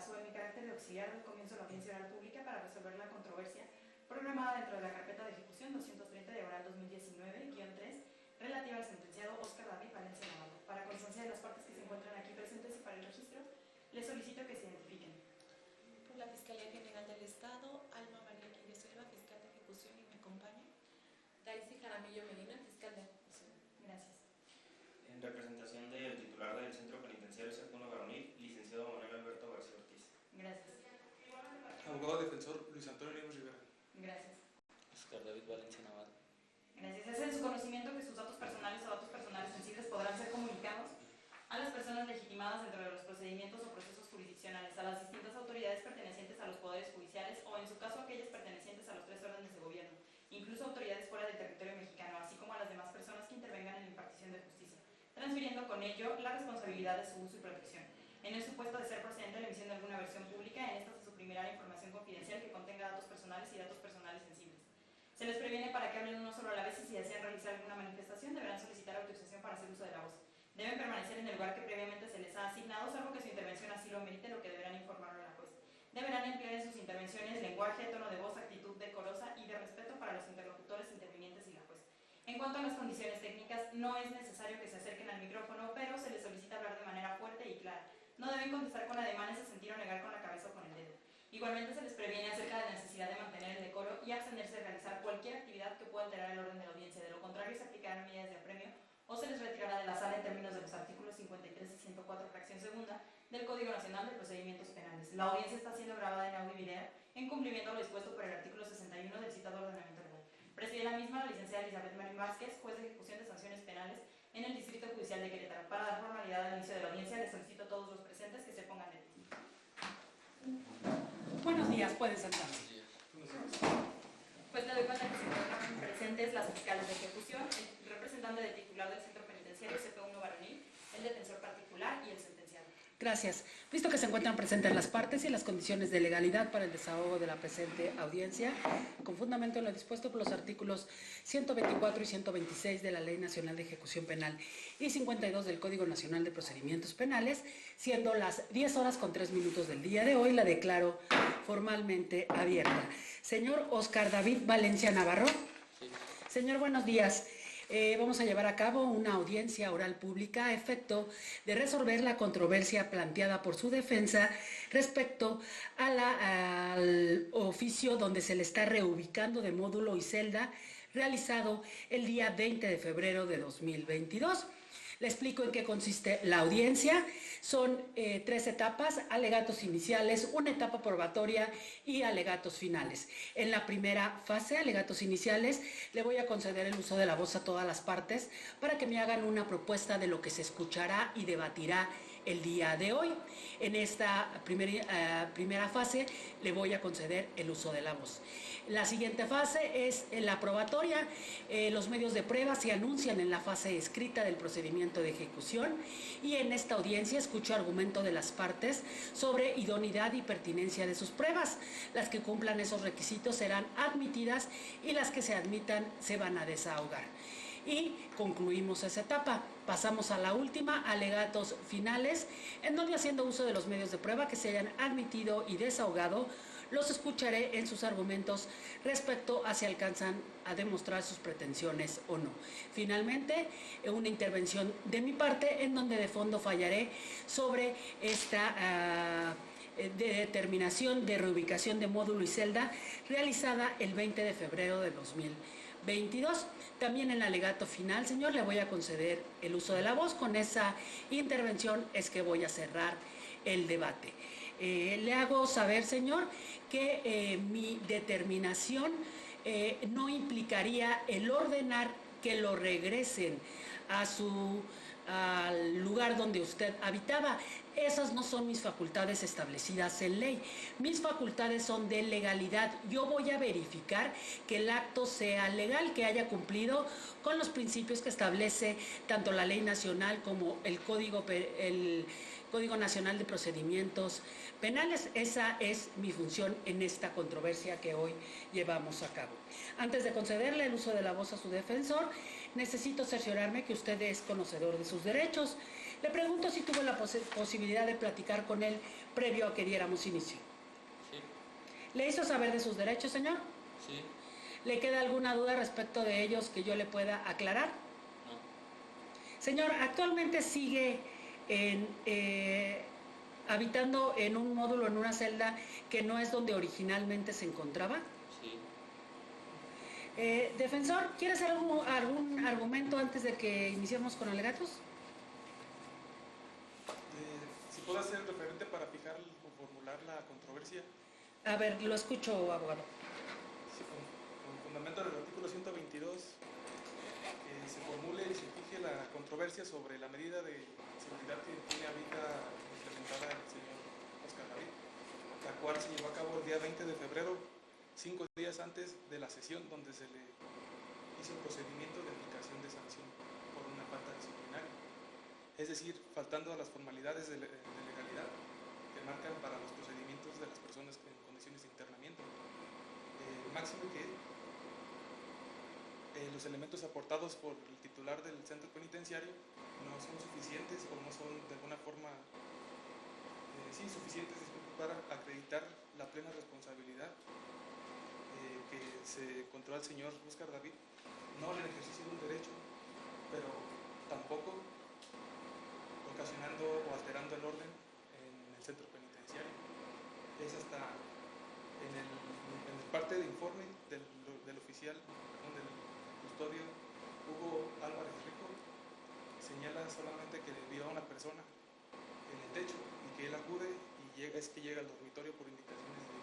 caso en mi carácter de auxiliar del comienzo de la audiencia oral pública para resolver la controversia programada dentro de la carpeta de ejecución 230/2019-3 relativa al sentenciado Óscar David Valencia Navarro. Para constancia de las partes que se encuentran aquí presentes y para el registro, les solicito que se identifiquen. Por la Fiscalía General del Estado, Alma María Quirós Silva, fiscal de ejecución, y me acompaña Daisy Jaramillo Medina, fiscal de ejecución. Gracias. En representación del titular del Centro Penitenciario CP1 Varonil, licenciado Manuel Alberto García Ortiz. Gracias. Abogado defensor Luis Antonio Nieves Rivera. Gracias. Óscar David Valencia Navarro. Gracias. Es en su conocimiento que sus datos personales o datos personales sensibles podrán ser comunicados a las personas legitimadas dentro de los procedimientos o procesos jurisdiccionales, a las distintas autoridades pertenecientes a los poderes judiciales o, en su caso, aquellas pertenecientes a los 3 órdenes de gobierno, incluso autoridades fuera del territorio mexicano, así como a las demás personas que intervengan en la impartición de justicia, transfiriendo con ello la responsabilidad de su uso y protección. En el supuesto de ser procedente la emisión de alguna versión pública, en esta se suprimirá la información confidencial que contenga datos personales y datos personales sensibles. Se les previene para que hablen uno solo a la vez y si desean realizar alguna manifestación deberán solicitar autorización para hacer uso de la voz. Deben permanecer en el lugar que previamente se les ha asignado, salvo que su intervención así lo merite, lo que deberán informarlo a la juez. Deberán emplear en sus intervenciones lenguaje, tono de voz, actitud decorosa y de respeto para los interlocutores, intervinientes y la juez. En cuanto a las condiciones técnicas, no es necesario que se acerquen al micrófono, pero se les solicita hablar de manera fuerte y clara. No deben contestar con ademanes, asentir o negar con la cabeza o con el dedo. Igualmente se les previene acerca de la necesidad de mantener el decoro y abstenerse de realizar cualquier actividad que pueda alterar el orden de la audiencia. De lo contrario, se aplicarán medidas de apremio o se les retirará de la sala en términos de los artículos 53 y 104, fracción segunda, del Código Nacional de Procedimientos Penales. La audiencia está siendo grabada en audio y video en cumplimiento a lo dispuesto por el artículo 61 del citado ordenamiento legal. Preside la misma la licenciada Elizabeth Marín Vázquez, juez de ejecución de sanciones penales en el Distrito Judicial de Querétaro. Para dar formalidad al inicio de la audiencia, les solicito a todos los presentes que se pongan de pie. Buenos días, pueden sentarse. Pues le doy cuenta que se encuentran presentes las fiscales de ejecución, el representante del titular del Centro Penitenciario CP1 Varonil, el defensor particular y el sentenciado. Gracias. Visto que se encuentran presentes las partes y las condiciones de legalidad para el desahogo de la presente audiencia, con fundamento en lo dispuesto por los artículos 124 y 126 de la Ley Nacional de Ejecución Penal y 52 del Código Nacional de Procedimientos Penales, siendo las 10:03 del día de hoy, la declaro formalmente abierta. Señor Óscar David Valencia Navarro. Sí. Señor, buenos días. Vamos a llevar a cabo una audiencia oral pública a efecto de resolver la controversia planteada por su defensa respecto al oficio donde se le está reubicando de módulo y celda realizado el día 20 de febrero de 2022. Le explico en qué consiste la audiencia. Son 3 etapas: alegatos iniciales, una etapa probatoria y alegatos finales. En la primera fase, alegatos iniciales, le voy a conceder el uso de la voz a todas las partes para que me hagan una propuesta de lo que se escuchará y debatirá el día de hoy. En esta primera fase le voy a conceder el uso de la voz. La siguiente fase es la probatoria. Los medios de prueba se anuncian en la fase escrita del procedimiento de ejecución y en esta audiencia escucho argumento de las partes sobre idoneidad y pertinencia de sus pruebas. Las que cumplan esos requisitos serán admitidas y las que se admitan se van a desahogar. Y concluimos esa etapa. Pasamos a la última, alegatos finales, en donde, haciendo uso de los medios de prueba que se hayan admitido y desahogado, los escucharé en sus argumentos respecto a si alcanzan a demostrar sus pretensiones o no. Finalmente, una intervención de mi parte en donde de fondo fallaré sobre esta de determinación de reubicación de módulo y celda realizada el 20 de febrero de 2022. También en el alegato final, señor, le voy a conceder el uso de la voz. Con esa intervención es que voy a cerrar el debate. Le hago saber, señor, que mi determinación no implicaría el ordenar que lo regresen al lugar donde usted habitaba. Esas no son mis facultades establecidas en ley. Mis facultades son de legalidad. Yo voy a verificar que el acto sea legal, que haya cumplido con los principios que establece tanto la ley nacional como el Código Nacional de Procedimientos Penales. Esa es mi función en esta controversia que hoy llevamos a cabo. Antes de concederle el uso de la voz a su defensor, necesito cerciorarme que usted es conocedor de sus derechos Le pregunto si tuvo la posibilidad de platicar con él previo a que diéramos inicio. Sí, ¿Le hizo saber de sus derechos, señor? sí, ¿Le queda alguna duda respecto de ellos que yo le pueda aclarar? no, Señor, actualmente sigue habitando en un módulo, en una celda que no es donde originalmente se encontraba. sí. Defensor, ¿quiere hacer algún argumento antes de que iniciemos con alegatos? Si puedo hacer el referente para fijar o formular la controversia. A ver, lo escucho, abogado. Sí, con fundamento del artículo 122, se formule y se fije la controversia sobre la medida de seguridad que tiene ahorita implementada el señor Oscar David, la cual se llevó a cabo el día 20 de febrero, 5 días antes de la sesión donde se le hizo el procedimiento de aplicación de sanción por una falta disciplinaria. Es decir, faltando a las formalidades de legalidad que marcan para los procedimientos de las personas en condiciones de internamiento. Máximo que los elementos aportados por el titular del centro penitenciario no son suficientes o no son de alguna forma suficientes para acreditar la plena responsabilidad que se encontró al señor Oscar David, no en el ejercicio de un derecho, pero tampoco ocasionando o alterando el orden en el centro penitenciario. Es hasta en el parte de informe del oficial, del custodio Hugo Álvarez Rico, señala solamente que vio a una persona en el techo y que él acude y llega al dormitorio por indicaciones de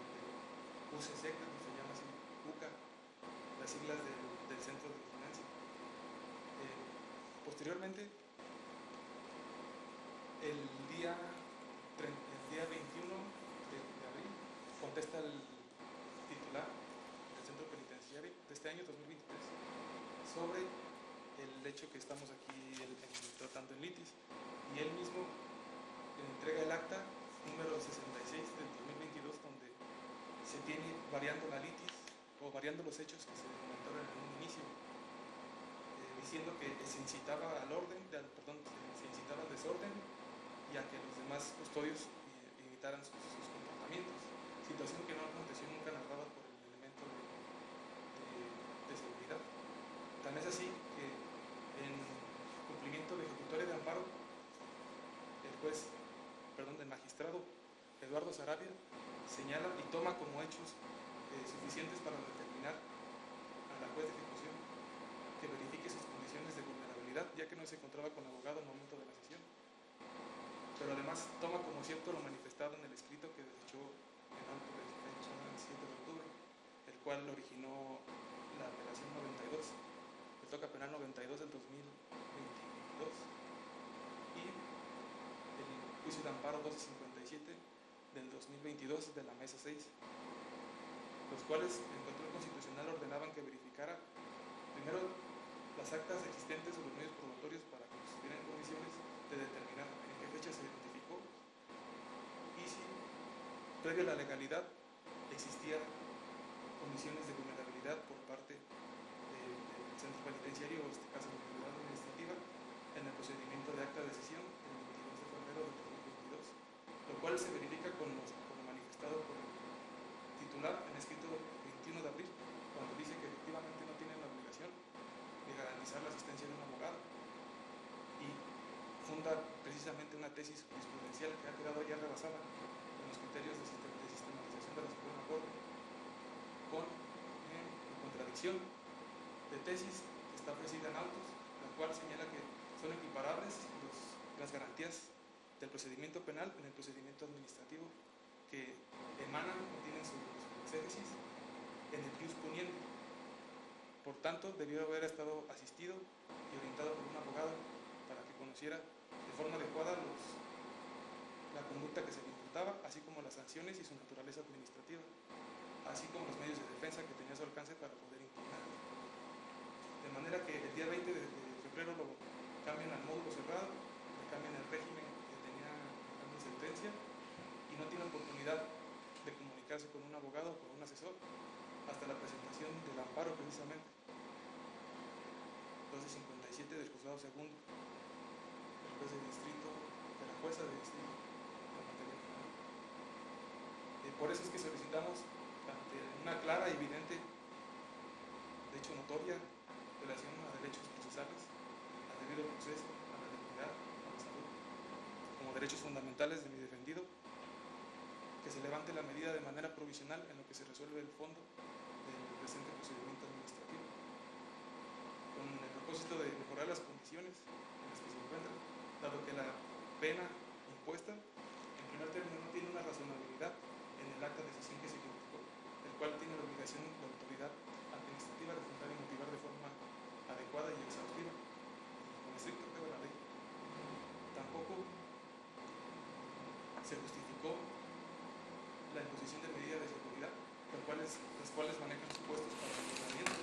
UCC, que se llama así, UCA, las siglas del centro de vigilancia. Posteriormente, el día 21 de abril, contesta el titular del centro penitenciario de este año 2023 sobre el hecho que estamos aquí tratando en litis, y él mismo entrega el acta número 66 del 2022 donde se tiene variando la litis o variando los hechos que se documentaron en un inicio, diciendo que se incitaba al orden, se incitaba al desorden y a que los demás custodios imitaran sus comportamientos, situación que no aconteció nunca narrada por el elemento de seguridad. Tan es así que en cumplimiento de ejecutoria de amparo, el magistrado Eduardo Sarabia señala y toma como hechos suficientes para determinar a la juez de ejecución que verifique sus condiciones de vulnerabilidad, ya que no se encontraba con abogado al momento de la sesión. Pero además toma como cierto lo manifestado en el escrito que desechó en auto de fecha 7 de octubre, el cual originó la apelación 92, el toca penal 92 del 2022 y el juicio de amparo 1257 del 2022 de la mesa 6, los cuales el control constitucional ordenaban que verificara primero las actas existentes o los medios probatorios para que estuvieran en condiciones de determinar en qué fecha se identificó y si previo a la legalidad existían condiciones de vulnerabilidad por parte del centro penitenciario, o en este caso la autoridad administrativa, en el procedimiento de acta de sesión el 22 de febrero de 2022, lo cual se verifica como manifestado por el titular en escrito 21 de abril, cuando dice que efectivamente no tienen la obligación de garantizar la asistencia de un abogado y funda precisamente una tesis jurisprudencial que ha quedado ya rebasada en los criterios de sistematización de la Suprema Corte, con contradicción de tesis que está ofrecida en autos, la cual señala que son equiparables las garantías del procedimiento penal en el procedimiento administrativo que emanan o tienen su exégesis en el jus poniendo. Por tanto, debió haber estado asistido y orientado por un abogado para que conociera de forma adecuada la conducta que se le imputaba, así como las sanciones y su naturaleza administrativa, así como los medios de defensa que tenía a su alcance para poder impugnar. De manera que el día 20 de febrero lo cambian al módulo cerrado, le cambian el régimen que tenía en sentencia y no tiene oportunidad de comunicarse con un abogado o con un asesor hasta la presentación del amparo, precisamente 1257 del juzgado segundo, el juez de distrito, de la jueza de distrito en materia penal. Por eso es que solicitamos, ante una clara y evidente, de hecho notoria, violación a derechos procesales, al debido proceso, a la dignidad, a la salud, como derechos fundamentales de mi defendido, que se levante la medida de manera provisional en lo que se resuelve el fondo del presente procedimiento administrativo, con el propósito de mejorar las condiciones en las que se encuentran, dado que la pena impuesta, en primer término, no tiene una razonabilidad en el acta de decisión que se ejecutó, el cual tiene la obligación de la autoridad administrativa de fundar y motivar de forma adecuada y exhaustiva, con estricto apego a la ley. Tampoco se justificó la imposición de medidas de seguridad, las cuales manejan supuestos para el ordenamiento,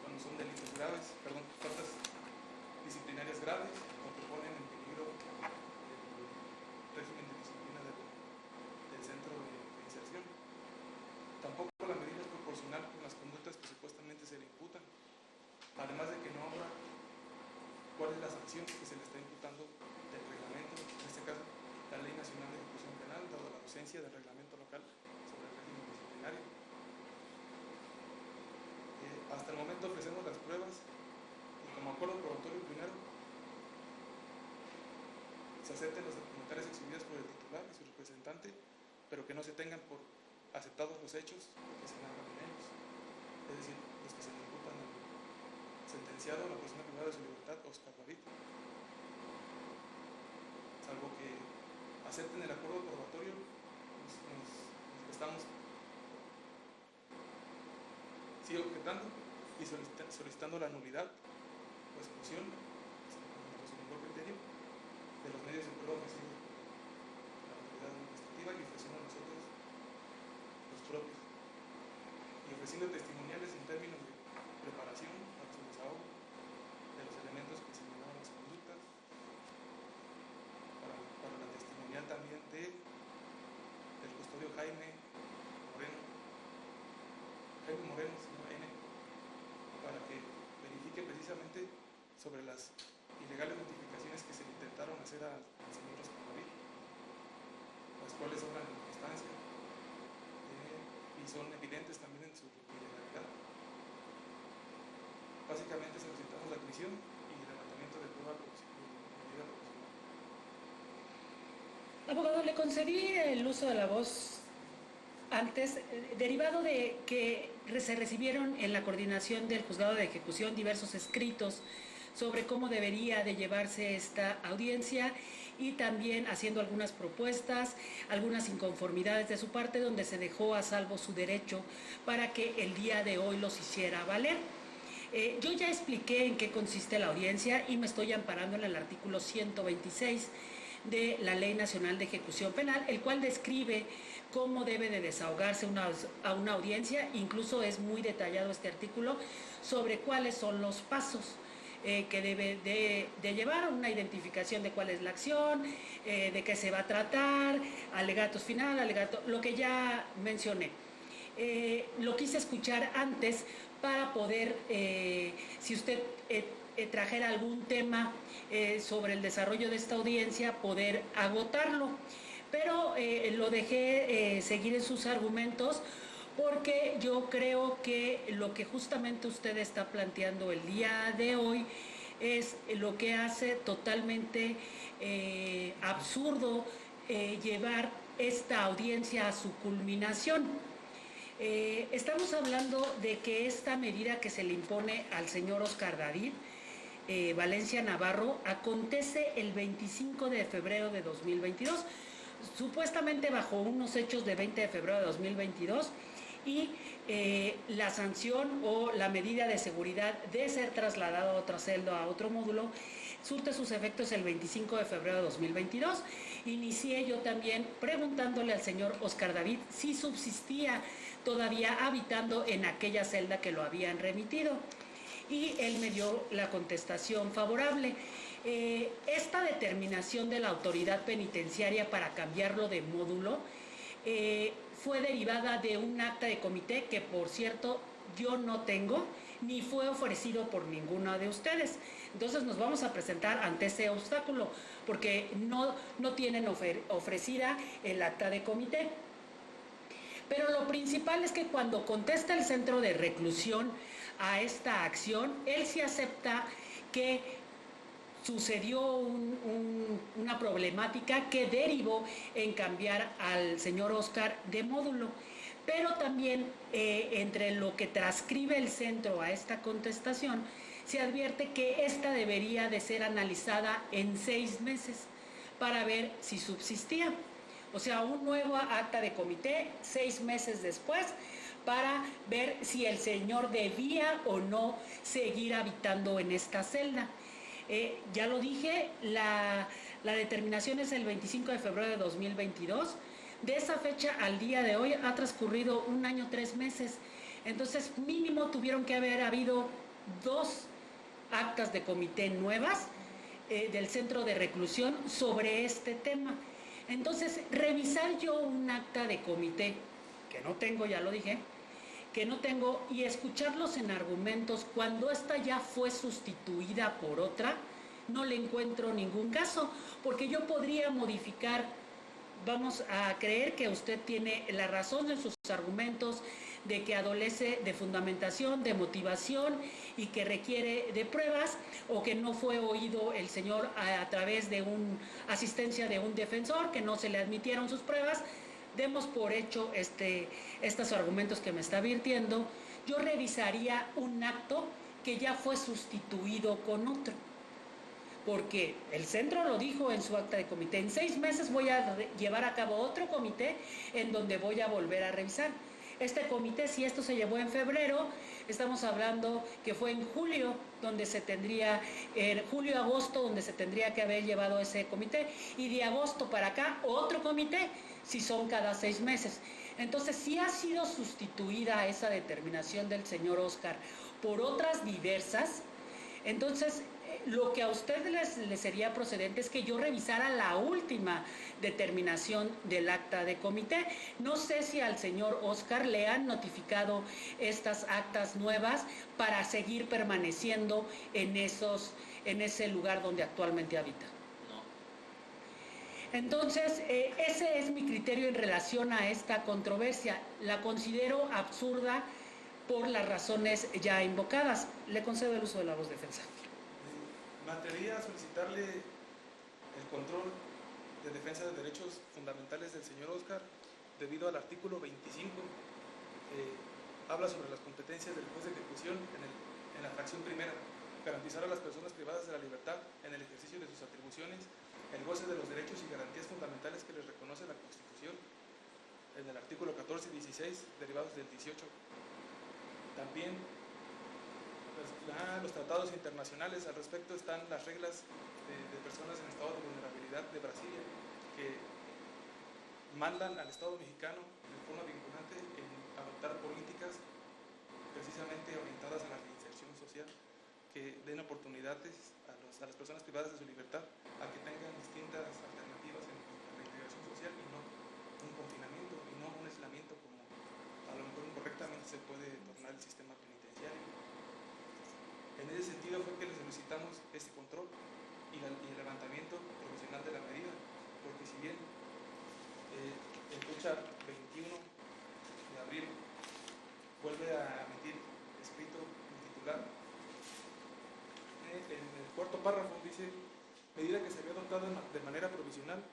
cuando son delitos graves, faltas disciplinarias graves o que ponen en peligro el régimen de disciplina del centro de inserción. Tampoco la medida es proporcional con las conductas que supuestamente se le imputan, además de que no habrá cuál es la sanción que se le está imputando del reglamento, en este caso la Ley Nacional de Ejecución Penal, dado la ausencia del reglamento local sobre el régimen disciplinario. Hasta el momento ofrecemos las pruebas y como acuerdo probatorio primero se acepten los documentales exhibidos por el titular y su representante, pero que no se tengan por aceptados los hechos que se narran en ellos, es decir, los que se le imputan al sentenciado, a la persona privada de su libertad, Oscar David, salvo que acepten el acuerdo probatorio, nos estamos sigue objetando y solicitando la nulidad o exclusión, bajo su mejor criterio, de los medios de prueba ofrecidos por la autoridad administrativa y ofreciendo nosotros los propios, y ofreciendo testimoniales en términos de preparación para su desahogo de los elementos que señalaban las conductas, para la testimonial también del custodio Jaime Moreno, señor N, para que verifique precisamente sobre las ilegales notificaciones que se le intentaron hacer al señor Oscar David, las cuales obran en constancia y son evidentes también en su ilegalidad. Básicamente solicitamos la prisión y el levantamiento de prueba medida provisional. Abogado, le concedí el uso de la voz antes, derivado de que se recibieron en la coordinación del Juzgado de Ejecución diversos escritos sobre cómo debería de llevarse esta audiencia y también haciendo algunas propuestas, algunas inconformidades de su parte, donde se dejó a salvo su derecho para que el día de hoy los hiciera valer. Yo ya expliqué en qué consiste la audiencia y me estoy amparando en el artículo 126 de la Ley Nacional de Ejecución Penal, el cual describe cómo debe de desahogarse a una audiencia. Incluso es muy detallado este artículo sobre cuáles son los pasos que debe de llevar, una identificación de cuál es la acción, de qué se va a tratar, alegatos final, alegato, lo que ya mencioné. Lo quise escuchar antes para poder, si usted trajera algún tema sobre el desarrollo de esta audiencia, poder agotarlo. Pero lo dejé seguir en sus argumentos porque yo creo que lo que justamente usted está planteando el día de hoy es lo que hace totalmente absurdo llevar esta audiencia a su culminación. Estamos hablando de que esta medida que se le impone al señor Oscar David Valencia Navarro acontece el 25 de febrero de 2022, supuestamente bajo unos hechos de 20 de febrero de 2022, y la sanción o la medida de seguridad de ser trasladado a otra celda, a otro módulo, surte sus efectos el 25 de febrero de 2022. Inicié yo también preguntándole al señor Oscar David si subsistía todavía habitando en aquella celda que lo habían remitido, y él me dio la contestación favorable. Esta determinación de la autoridad penitenciaria para cambiarlo de módulo fue derivada de un acta de comité que, por cierto, yo no tengo ni fue ofrecido por ninguno de ustedes. Entonces nos vamos a presentar ante ese obstáculo porque no tienen ofrecida el acta de comité. Pero lo principal es que cuando contesta el centro de reclusión a esta acción, él sí acepta que sucedió una problemática que derivó en cambiar al señor Óscar de módulo. Pero también entre lo que transcribe el centro a esta contestación, se advierte que esta debería de ser analizada en 6 meses para ver si subsistía. O sea, un nuevo acta de comité 6 meses después para ver si el señor debía o no seguir habitando en esta celda. Ya lo dije, la determinación es el 25 de febrero de 2022. De esa fecha al día de hoy ha transcurrido 1 año 3 meses. Entonces, mínimo tuvieron que haber habido 2 actas de comité nuevas del centro de reclusión sobre este tema. Entonces, revisar yo un acta de comité, que no tengo, ya lo dije, que no tengo, y escucharlos en argumentos cuando esta ya fue sustituida por otra, no le encuentro ningún caso, porque yo podría modificar. Vamos a creer que usted tiene la razón en sus argumentos de que adolece de fundamentación, de motivación y que requiere de pruebas, o que no fue oído el señor a través de una asistencia de un defensor, que no se le admitieron sus pruebas. Demos por hecho estos argumentos que me está advirtiendo. Yo revisaría un acto que ya fue sustituido con otro, porque el centro lo dijo en su acta de comité: en 6 meses voy a llevar a cabo otro comité en donde voy a volver a revisar. Este comité, si esto se llevó en febrero, estamos hablando que fue en julio, donde se tendría, en julio-agosto, donde se tendría que haber llevado ese comité, y de agosto para acá otro comité, si son cada 6 meses. Entonces, si ha sido sustituida esa determinación del señor Óscar por otras diversas, entonces lo que a ustedes les sería procedente es que yo revisara la última determinación del acta de comité. No sé si al señor Óscar le han notificado estas actas nuevas para seguir permaneciendo en ese lugar donde actualmente habita. No. Entonces, ese es mi criterio en relación a esta controversia. La considero absurda por las razones ya invocadas. Le concedo el uso de la voz defensa. Me atrevería a solicitarle el control de defensa de derechos fundamentales del señor Óscar debido al artículo 25, que habla sobre las competencias del juez de ejecución en la fracción primera: garantizar a las personas privadas de la libertad en el ejercicio de sus atribuciones el goce de los derechos y garantías fundamentales que les reconoce la Constitución, en el artículo 14 y 16 derivados del 18. También los tratados internacionales. Al respecto están las reglas de personas en estado de vulnerabilidad de Brasilia, que mandan al Estado mexicano de forma vinculante en adoptar políticas precisamente orientadas a la reinserción social, que den oportunidades a las personas privadas de su libertad a que tengan distintas alternativas en la reintegración social, y no un confinamiento y no un aislamiento como a lo mejor incorrectamente se puede tornar el sistema penitenciario. En ese sentido fue que le solicitamos este control y el levantamiento provisional de la medida, porque si bien en fecha 21 de abril vuelve a emitir escrito el titular, en el cuarto párrafo dice: medida que se había adoptado de manera provisional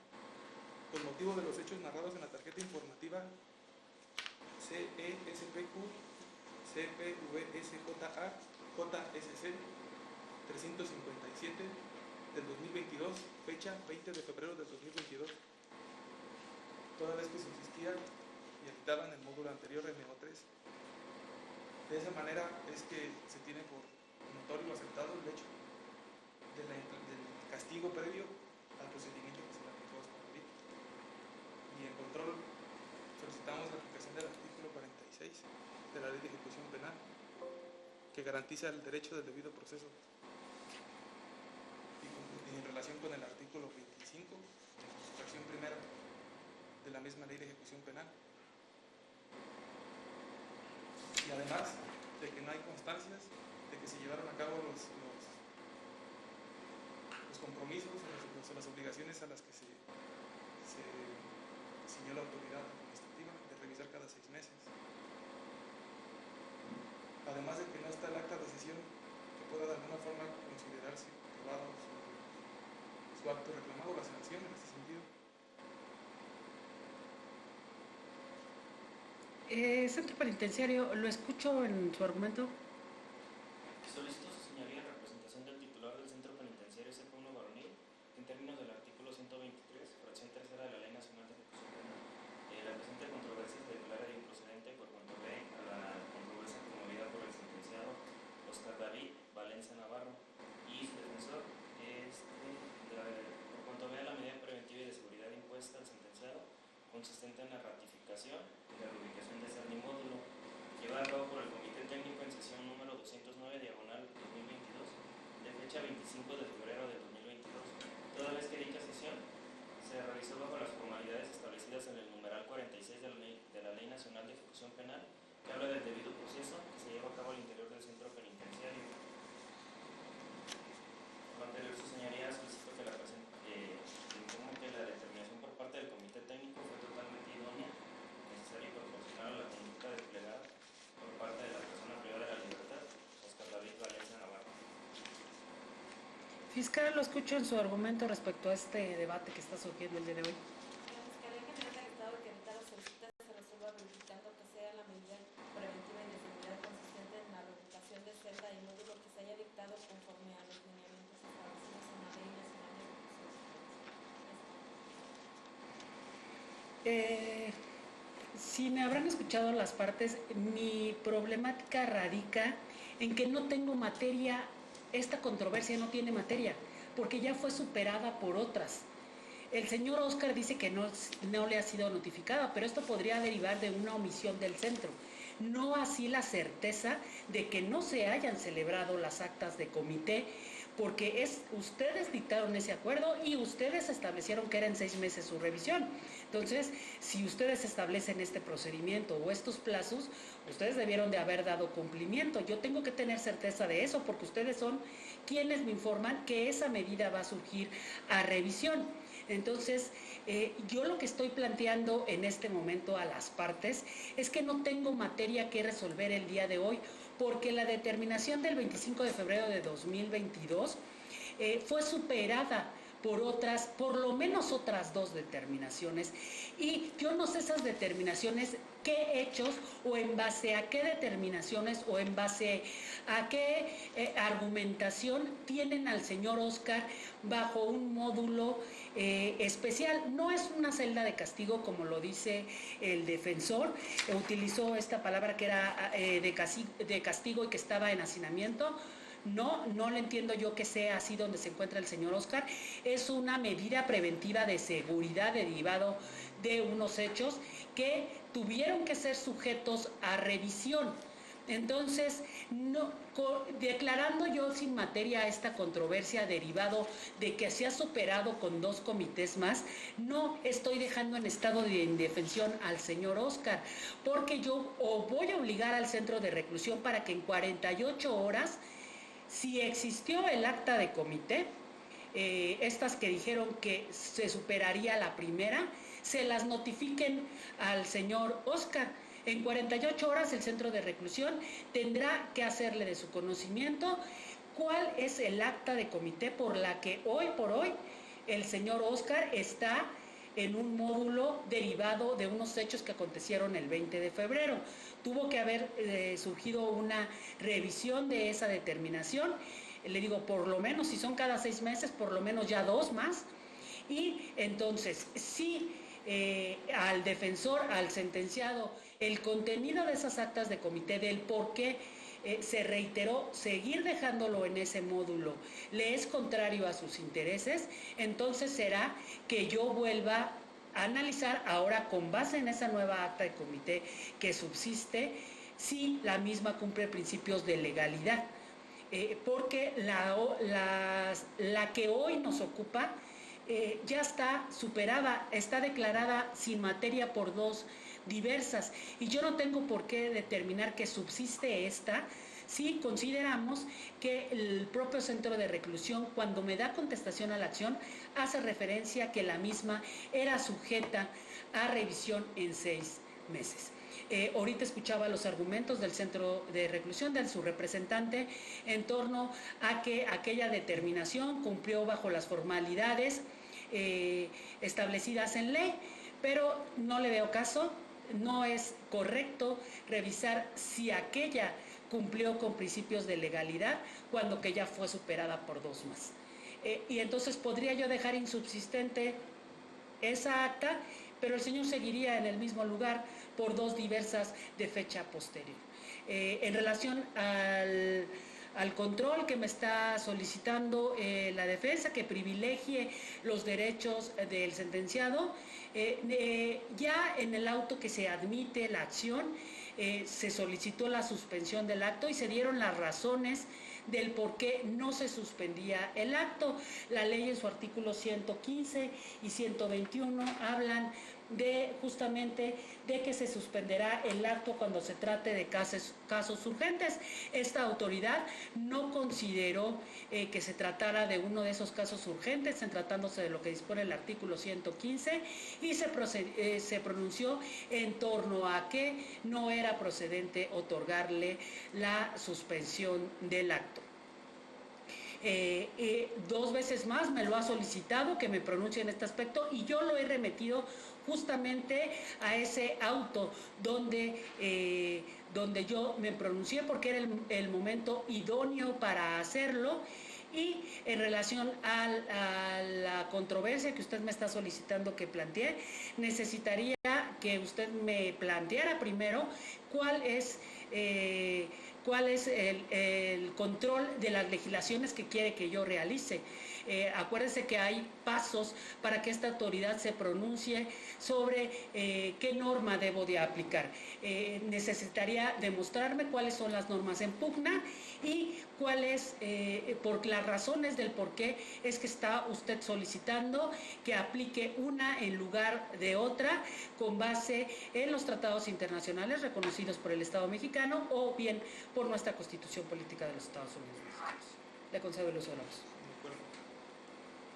con motivo de los hechos narrados en la tarjeta informativa CESPQ CPVSJA JSC 357 del 2022, fecha 20 de febrero del 2022, toda vez que subsistía y habitaba en el módulo anterior MO3. De esa manera es que se tiene por notorio aceptado el hecho del castigo previo al procedimiento que se le aplicó a Oscar. Y en control solicitamos la aplicación del artículo 46 de la Ley de Ejecución Penal, que garantiza el derecho del debido proceso, y en relación con el artículo 25 en su fracción primera de la misma Ley de Ejecución Penal. Y además constancias de que se llevaron a cabo los compromisos o las obligaciones a las que se ciñó la autoridad administrativa de revisar cada 6 meses. Además de que no está el acta de sesión que pueda de alguna forma considerarse probado su acto reclamado, la sanción en este sentido. Centro Penitenciario, lo escucho en su argumento. Solicito su señoría representación del titular del Centro Penitenciario CP1 Varonil, que en términos del artículo 123, fracción tercera de la Ley Nacional de Ejecución Penal, la presente controversia se declara improcedente por cuanto ve a la controversia promovida por el sentenciado Óscar David Valencia Navarro y su defensor, por cuanto ve a la medida preventiva y de seguridad impuesta al sentenciado, consistente en la ratificación y la reubicación de ese módulo, llevada a cabo por el Comité Técnico en sesión número 209, diagonal 2022, de fecha 25 de febrero de 2022, toda vez que dicha sesión se realizó bajo las formalidades establecidas en el numeral 46 de la Ley Nacional de Ejecución Penal, que habla del debido proceso que se lleva a cabo al interior del centro penitenciario. Por lo anterior, su señoría solicito que la presente, informo que la determinación por parte del Comité Técnico fue totalmente idónea, necesaria y proporcional a la conducta desplegada por parte de la persona privada de la libertad, Óscar David Valencia Navarro. Fiscal, lo escucho en su argumento respecto a este debate que está surgiendo el día de hoy. La Fiscalía General del Estado de Querétaro solicita que se resuelva verificando que sea la medida preventiva y de seguridad consistente en la reubicación de celda y módulo que se haya dictado conforme a los lineamientos establecidos en la Ley Nacional de Ejecución. Si me habrán escuchado las partes, mi problemática radica en que no tengo materia, esta controversia no tiene materia, porque ya fue superada por otras. El señor Óscar dice que no le ha sido notificada, pero esto podría derivar de una omisión del centro. No así la certeza de que no se hayan celebrado las actas de comité, porque ustedes dictaron ese acuerdo y ustedes establecieron que era en 6 meses su revisión. Entonces, si ustedes establecen este procedimiento o estos plazos, ustedes debieron de haber dado cumplimiento. Yo tengo que tener certeza de eso porque ustedes son quienes me informan que esa medida va a surgir a revisión. Entonces, yo lo que estoy planteando en este momento a las partes es que no tengo materia que resolver el día de hoy, porque la determinación del 25 de febrero de 2022 fue superada por lo menos otras 2 determinaciones, y yo no sé esas determinaciones qué hechos o en base a qué determinaciones o en base a qué argumentación tienen al señor Óscar bajo un módulo especial. No es una celda de castigo como lo dice el defensor, utilizó esta palabra que era de castigo y que estaba en hacinamiento. No le entiendo yo que sea así donde se encuentra el señor Óscar. Es una medida preventiva de seguridad derivado de unos hechos que tuvieron que ser sujetos a revisión. Entonces, declarando yo sin materia esta controversia derivado de que se ha superado con 2 comités más, no estoy dejando en estado de indefensión al señor Óscar, porque yo voy a obligar al centro de reclusión para que en 48 horas, si existió el acta de comité, estas que dijeron que se superaría la primera, se las notifiquen al señor Óscar. En 48 horas el centro de reclusión tendrá que hacerle de su conocimiento cuál es el acta de comité por la que hoy por hoy el señor Óscar está en un módulo derivado de unos hechos que acontecieron el 20 de febrero. Tuvo que haber surgido una revisión de esa determinación. Le digo, por lo menos, si son cada 6 meses, por lo menos ya 2 más. Y entonces, si al defensor, al sentenciado, el contenido de esas actas de comité, del por qué se reiteró seguir dejándolo en ese módulo, le es contrario a sus intereses, entonces será que yo vuelva a analizar ahora con base en esa nueva acta de comité que subsiste, si la misma cumple principios de legalidad. Porque la que hoy nos ocupa ya está superada, está declarada sin materia por 2 diversas, y yo no tengo por qué determinar que subsiste esta sí consideramos que el propio centro de reclusión, cuando me da contestación a la acción, hace referencia que la misma era sujeta a revisión en 6 meses. Ahorita escuchaba los argumentos del centro de reclusión, de su representante, en torno a que aquella determinación cumplió bajo las formalidades establecidas en ley, pero no le veo caso. No es correcto revisar si aquella cumplió con principios de legalidad cuando que ya fue superada por 2 más. Y entonces podría yo dejar insubsistente esa acta, pero el señor seguiría en el mismo lugar por 2 diversas de fecha posterior. En relación al control que me está solicitando la defensa, que privilegie los derechos del sentenciado, ya en el auto que se admite la acción, se solicitó la suspensión del acto y se dieron las razones del por qué no se suspendía el acto. La ley en su artículo 115 y 121 hablan justamente de que se suspenderá el acto cuando se trate de casos urgentes. Esta autoridad no consideró que se tratara de uno de esos casos urgentes, en tratándose de lo que dispone el artículo 115, y se pronunció en torno a que no era procedente otorgarle la suspensión del acto. 2 veces más me lo ha solicitado que me pronuncie en este aspecto, y yo lo he remitido justamente a ese auto donde yo me pronuncié, porque era el momento idóneo para hacerlo. Y en relación a la controversia que usted me está solicitando que plantee, necesitaría que usted me planteara primero cuál es el control de las legislaciones que quiere que yo realice. Acuérdense que hay pasos para que esta autoridad se pronuncie sobre qué norma debo de aplicar. Necesitaría demostrarme cuáles son las normas en pugna y cuáles, por las razones del por qué es que está usted solicitando que aplique una en lugar de otra, con base en los tratados internacionales reconocidos por el Estado mexicano o bien por nuestra Constitución Política de los Estados Unidos Mexicanos. Le concedo el uso de la voz.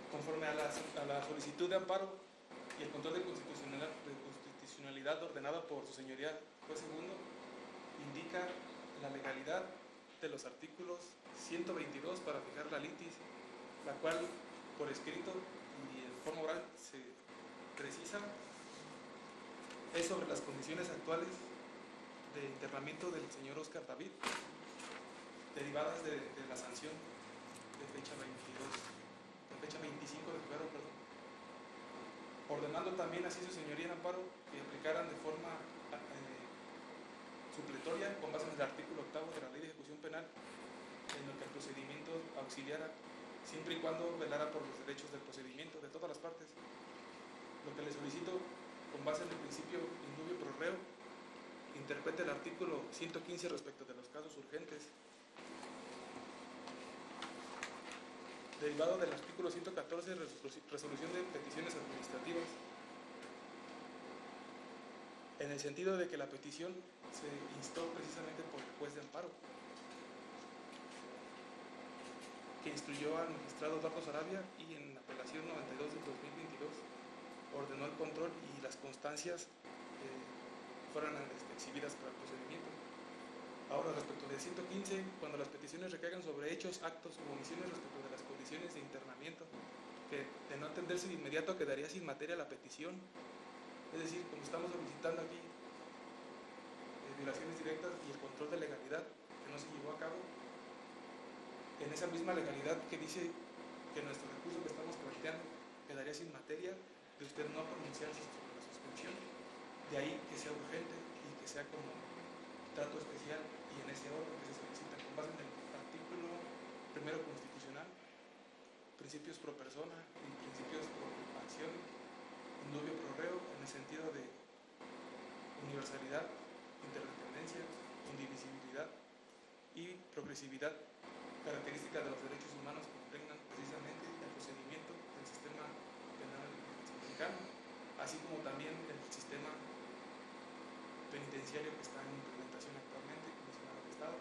Conforme a la solicitud de amparo y el control de constitucionalidad ordenada por su señoría juez segundo, indica la legalidad de los artículos 122 para fijar la litis, la cual por escrito y en forma oral se precisa, es sobre las condiciones actuales de internamiento del señor Oscar David, derivadas de la sanción de fecha 25 de febrero, ordenando también así su señoría en amparo que aplicaran de forma supletoria, con base en el artículo 8 de la Ley de Ejecución Penal, en lo que el procedimiento auxiliara, siempre y cuando velara por los derechos del procedimiento de todas las partes. Lo que le solicito, con base en el principio indubio pro reo, interprete el artículo 115 respecto de los casos urgentes, derivado del artículo 114, resolución de peticiones administrativas, en el sentido de que la petición se instó precisamente por el juez de amparo, que instruyó al magistrado Eduardo Sarabia y en apelación 92 del 2022 ordenó el control y las constancias fueran exhibidas para el procedimiento. Ahora, respecto del 115, cuando las peticiones recaigan sobre hechos, actos o omisiones respecto de las condiciones de internamiento, que de no atenderse de inmediato quedaría sin materia la petición. Es decir, como estamos solicitando aquí violaciones directas y el control de legalidad que no se llevó a cabo, en esa misma legalidad que dice que nuestro recurso que estamos planteando quedaría sin materia de usted no pronunciarse sobre la suspensión, de ahí que sea urgente y que sea como trato especial y en ese orden que se solicita con base en el artículo primero constitucional, principios pro persona y principios pro acción, indubio pro reo, en el sentido de universalidad, interdependencia, indivisibilidad y progresividad, características de los derechos humanos que impregnan precisamente el procedimiento del sistema penal mexicano, así como también el sistema penitenciario que está en implementación actualmente, mencionado el Estado,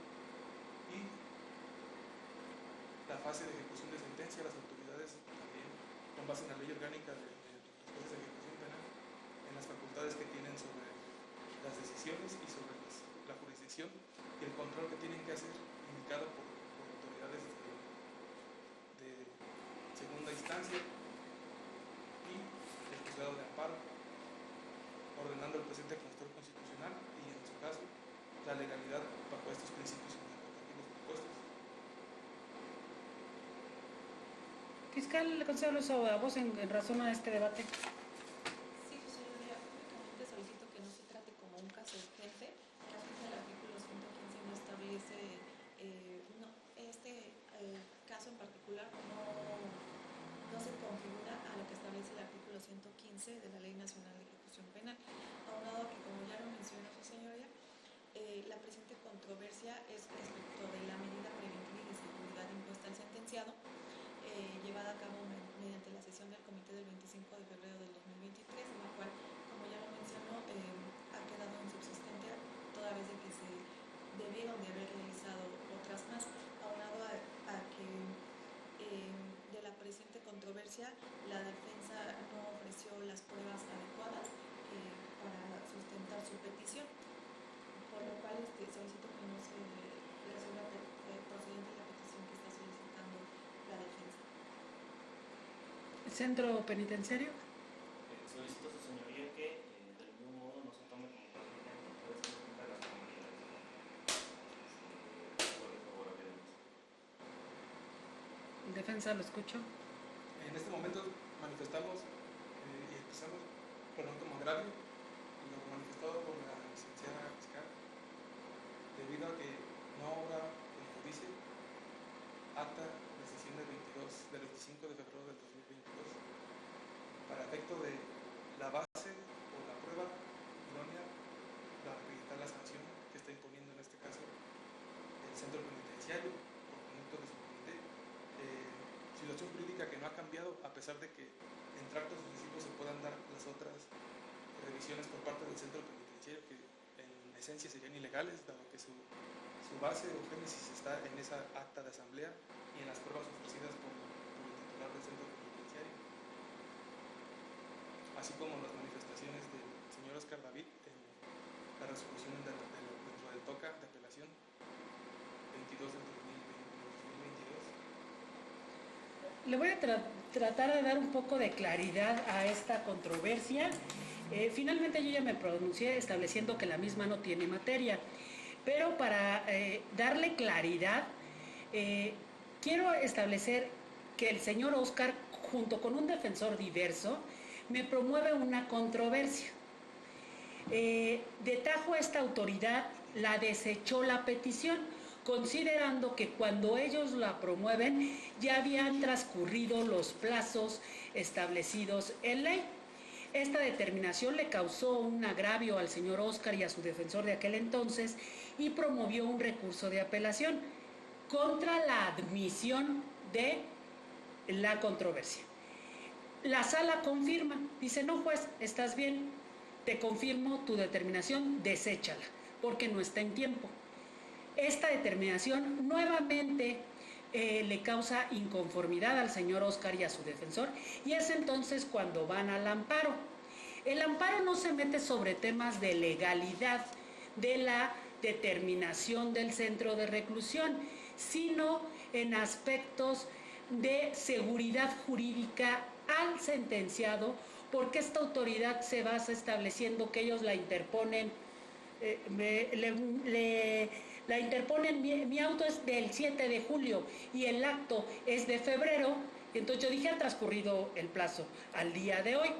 la fase de ejecución de sentencia. Las autoridades también, con base en la ley orgánica de los jueces de ejecución penal, en las facultades que tienen sobre las decisiones y sobre la jurisdicción y el control que tienen que hacer, indicado por autoridades de segunda instancia y el juzgado de amparo, ordenando el presente control constitucional y, en su caso, la legalidad bajo estos principios interpretativos propuestos. Fiscal, le concedo el uso a voz en razón a este debate. Sí, su señoría, únicamente solicito que no se trate como un caso urgente. El artículo 115 no establece, este caso en particular no se configura a lo que establece el artículo 115 de la Ley Nacional de Ejecución Penal. Aunado a que, como ya lo mencionó su señoría, la presente controversia es respecto de la medida preventiva y de seguridad impuesta al sentenciado, llevada a cabo mediante la sesión del comité del 25 de febrero del 2023, en la cual, como ya lo mencionó, ha quedado insubsistente toda vez de que se debieron de haber realizado otras más, aunado a que de la presente controversia la defensa no ofreció las pruebas adecuadas para sustentar su petición, por lo cual solicito que no se resuelva procedente la petición que está solicitando la defensa. ¿Centro penitenciario? Solicito a su señoría que del mismo modo no se tome como caso urgente por esta junta de las comunidades. Por favor, Defensa, lo escucho. En este momento manifestamos y expresamos por un como agravio lo manifestado por la licenciada fiscal, debido a que no obra el judicio acta de sesión del 25 de febrero del 2022 para efecto de la base o la prueba idónea para acreditar la sanción que está imponiendo en este caso el centro penitenciario por conducto de su comité. Situación jurídica que no ha cambiado, a pesar de que en tractos sucesivos se puedan dar las otras revisiones por parte del centro penitenciario, que en esencia serían ilegales, dado que su base o génesis está en esa acta de asamblea y en las pruebas ofrecidas por el titular del centro penitenciario, así como las manifestaciones del señor Oscar David en la resolución dentro del TOCA de apelación 22 del 2022. Le voy a tratar de dar un poco de claridad a esta controversia. Finalmente yo ya me pronuncié estableciendo que la misma no tiene materia, pero para darle claridad, quiero establecer que el señor Oscar, junto con un defensor diverso, me promueve una controversia. De tajo esta autoridad la desechó la petición, considerando que cuando ellos la promueven ya habían transcurrido los plazos establecidos en ley. Esta determinación le causó un agravio al señor Oscar y a su defensor de aquel entonces y promovió un recurso de apelación contra la admisión de la controversia. La sala confirma, dice: no, juez, estás bien, te confirmo tu determinación, deséchala, porque no está en tiempo. Esta determinación nuevamente le causa inconformidad al señor Oscar y a su defensor, y es entonces cuando van al amparo. El amparo no se mete sobre temas de legalidad de la determinación del centro de reclusión, sino en aspectos de seguridad jurídica al sentenciado, porque esta autoridad se basa estableciendo que ellos la interponen. Mi auto es del 7 de julio y el acto es de febrero, entonces yo dije: ha transcurrido el plazo al día de hoy,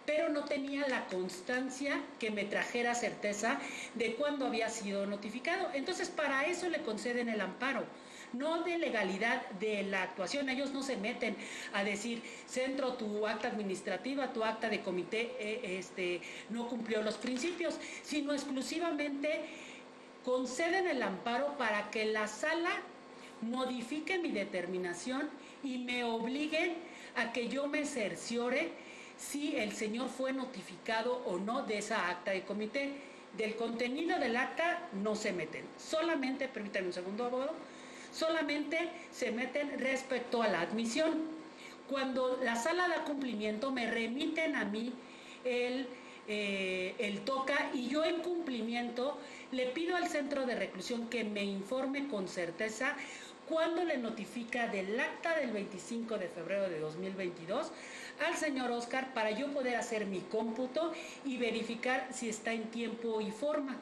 pero no tenía la constancia que me trajera certeza de cuándo había sido notificado. Entonces, para eso le conceden el amparo, no de legalidad de la actuación. Ellos no se meten a decir: centro, tu acta administrativa, tu acta de comité no cumplió los principios, sino exclusivamente conceden el amparo para que la sala modifique mi determinación y me obliguen a que yo me cerciore si el señor fue notificado o no de esa acta de comité. Del contenido del acta no se meten, solamente, permítanme un segundo, abogado, solamente se meten respecto a la admisión. Cuando la sala da cumplimiento, me remiten a mí el TOCA y yo en cumplimiento le pido al centro de reclusión que me informe con certeza cuándo le notifica del acta del 25 de febrero de 2022 al señor Oscar para yo poder hacer mi cómputo y verificar si está en tiempo y forma.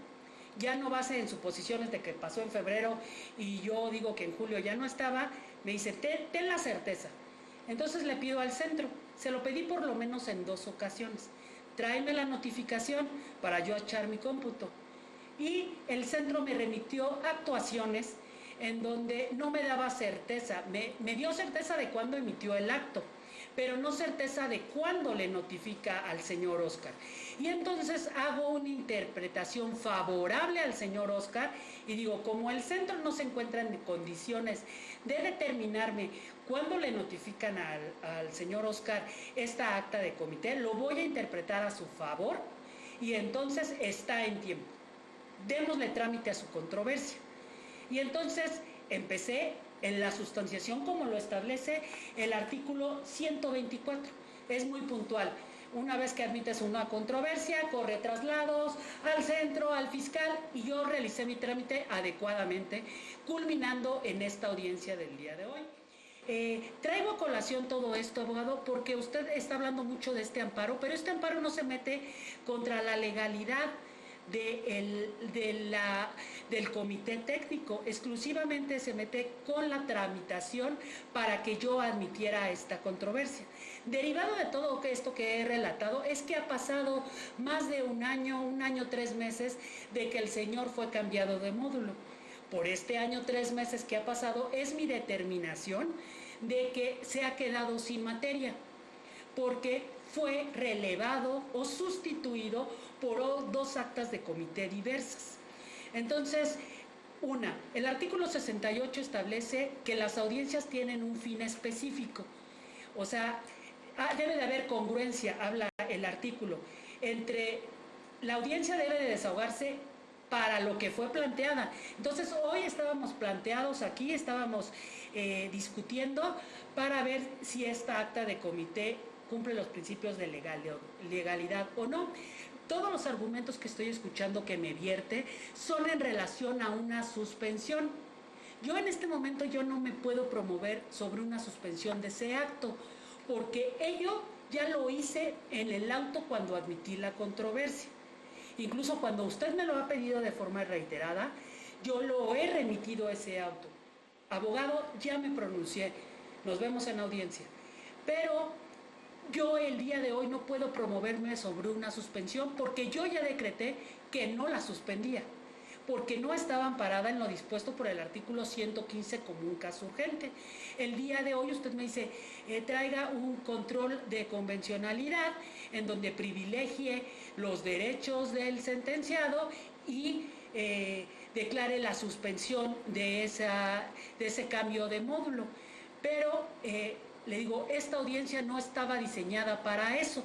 Ya no base en suposiciones de que pasó en febrero y yo digo que en julio ya no estaba, me dice, ten la certeza. Entonces le pido al centro, se lo pedí por lo menos en 2 ocasiones, tráeme la notificación para yo echar mi cómputo. Y el centro me remitió actuaciones en donde no me daba certeza, me dio certeza de cuándo emitió el acto, pero no certeza de cuándo le notifica al señor Oscar. Y entonces hago una interpretación favorable al señor Oscar y digo, como el centro no se encuentra en condiciones de determinarme cuándo le notifican al señor Oscar esta acta de comité, lo voy a interpretar a su favor y entonces está en tiempo. Démosle trámite a su controversia. Y entonces empecé en la sustanciación como lo establece el artículo 124. Es muy puntual. Una vez que admites una controversia, corre traslados al centro, al fiscal, y yo realicé mi trámite adecuadamente, culminando en esta audiencia del día de hoy. Traigo a colación todo esto, abogado, porque usted está hablando mucho de este amparo, pero este amparo no se mete contra la legalidad del comité técnico, exclusivamente se mete con la tramitación para que yo admitiera esta controversia. Derivado de todo esto que he relatado es que ha pasado más de un año 3 meses de que el señor fue cambiado de módulo. Por este año 3 meses que ha pasado es mi determinación de que se ha quedado sin materia, porque fue relevado o sustituido por 2 actas de comité diversas. Entonces, el artículo 68 establece que las audiencias tienen un fin específico. O sea, debe de haber congruencia, habla el artículo, entre la audiencia debe de desahogarse para lo que fue planteada. Entonces, hoy estábamos planteados aquí, estábamos discutiendo para ver si esta acta de comité cumple los principios de legalidad o no. Todos los argumentos que estoy escuchando que me vierte son en relación a una suspensión. Yo en este momento yo no me puedo promover sobre una suspensión de ese acto, porque ello ya lo hice en el auto cuando admití la controversia. Incluso cuando usted me lo ha pedido de forma reiterada, yo lo he remitido ese auto. Abogado, ya me pronuncié, nos vemos en audiencia. Pero yo el día de hoy no puedo promoverme sobre una suspensión porque yo ya decreté que no la suspendía, porque no estaba amparada en lo dispuesto por el artículo 115 como un caso urgente. El día de hoy usted me dice, traiga un control de convencionalidad en donde privilegie los derechos del sentenciado y declare la suspensión de ese cambio de módulo. Pero le digo, esta audiencia no estaba diseñada para eso.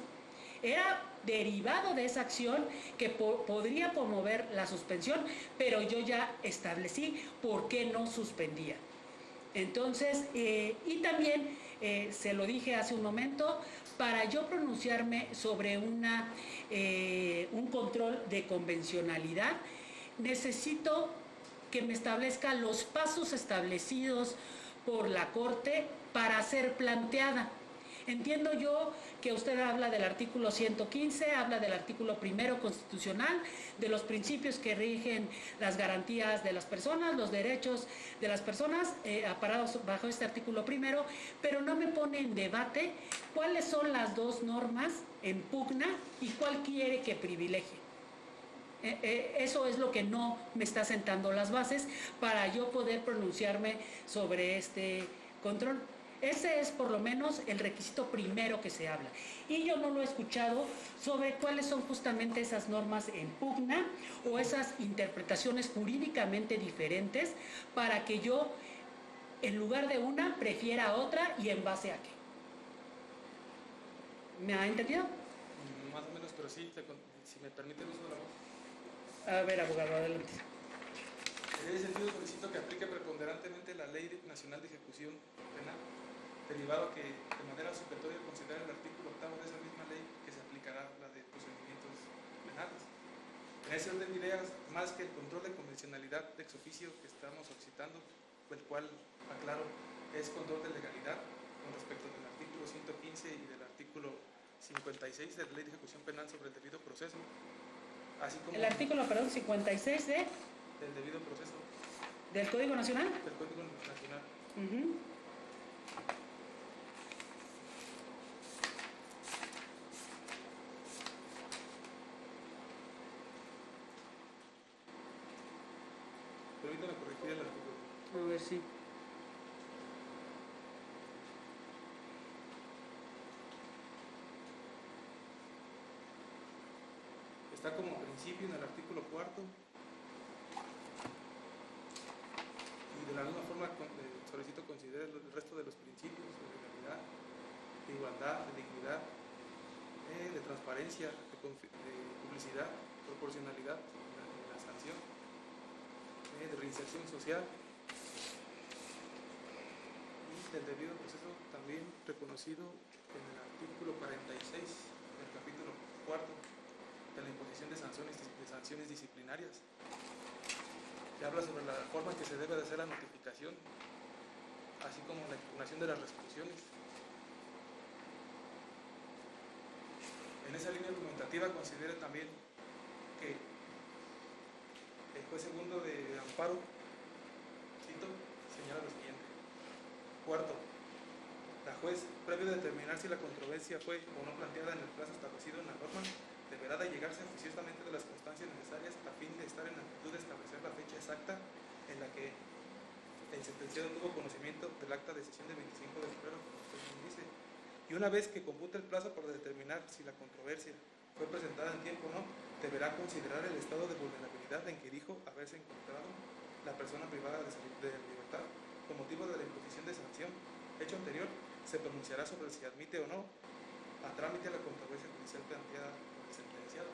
Era derivado de esa acción que podría promover la suspensión, pero yo ya establecí por qué no suspendía. Entonces, y también se lo dije hace un momento, para yo pronunciarme sobre un control de convencionalidad, necesito que me establezca los pasos establecidos por la Corte para ser planteada. Entiendo yo que usted habla del artículo 115, habla del artículo 1 constitucional, de los principios que rigen las garantías de las personas, los derechos de las personas, amparados bajo este artículo 1, pero no me pone en debate cuáles son las 2 normas en pugna y cuál quiere que privilegie. Eso es lo que no me está sentando las bases para yo poder pronunciarme sobre este control. Ese es por lo menos el requisito primero que se habla. Y yo no lo he escuchado sobre cuáles son justamente esas normas en pugna o esas interpretaciones jurídicamente diferentes para que yo, en lugar de una, prefiera otra y en base a qué. ¿Me ha entendido? Más o menos, pero sí, si me permite el uso de la voz. A ver, abogado, adelante. En ese sentido, solicito que aplique preponderantemente la ley Nacional de Ejecución Penal, derivado que de manera supletoria considera el artículo 8 de esa misma ley que se aplicará la de procedimientos penales. En ese orden de ideas, más que el control de convencionalidad de ex oficio que estamos solicitando, el cual, aclaro, es control de legalidad con respecto del artículo 115 y del artículo 56 de la Ley de Ejecución Penal sobre el debido proceso, así como El artículo, perdón, 56 del debido proceso del Código Nacional. del Código Nacional. Ujú. Permítame corregir el artículo. A ver si. Está como principio en el artículo 4 y de la misma forma solicito considerar el resto de los principios de legalidad, de igualdad, de dignidad, de transparencia, de publicidad, proporcionalidad en la sanción, de reinserción social y del debido proceso también reconocido en el artículo 46 del capítulo 4 de la imposición de sanciones disciplinarias, que habla sobre la forma en que se debe de hacer la notificación, así como la impugnación de las resoluciones. En esa línea argumentativa considero también que el juez segundo de amparo, cito, señala lo siguiente. Cuarto, la juez, previo a determinar si la controversia fue o no planteada en el plazo establecido en la norma, deberá de llegarse oficiosamente de las constancias necesarias a fin de estar en actitud de establecer la fecha exacta en la que el sentenciado tuvo conocimiento del acta de sesión del 25 de febrero, como usted bien dice. Y una vez que compute el plazo para determinar si la controversia fue presentada en tiempo o no, deberá considerar el estado de vulnerabilidad en que dijo haberse encontrado la persona privada de libertad con motivo de la imposición de sanción. Hecho anterior, se pronunciará sobre si admite o no a trámite la controversia judicial planteada por el sentenciado.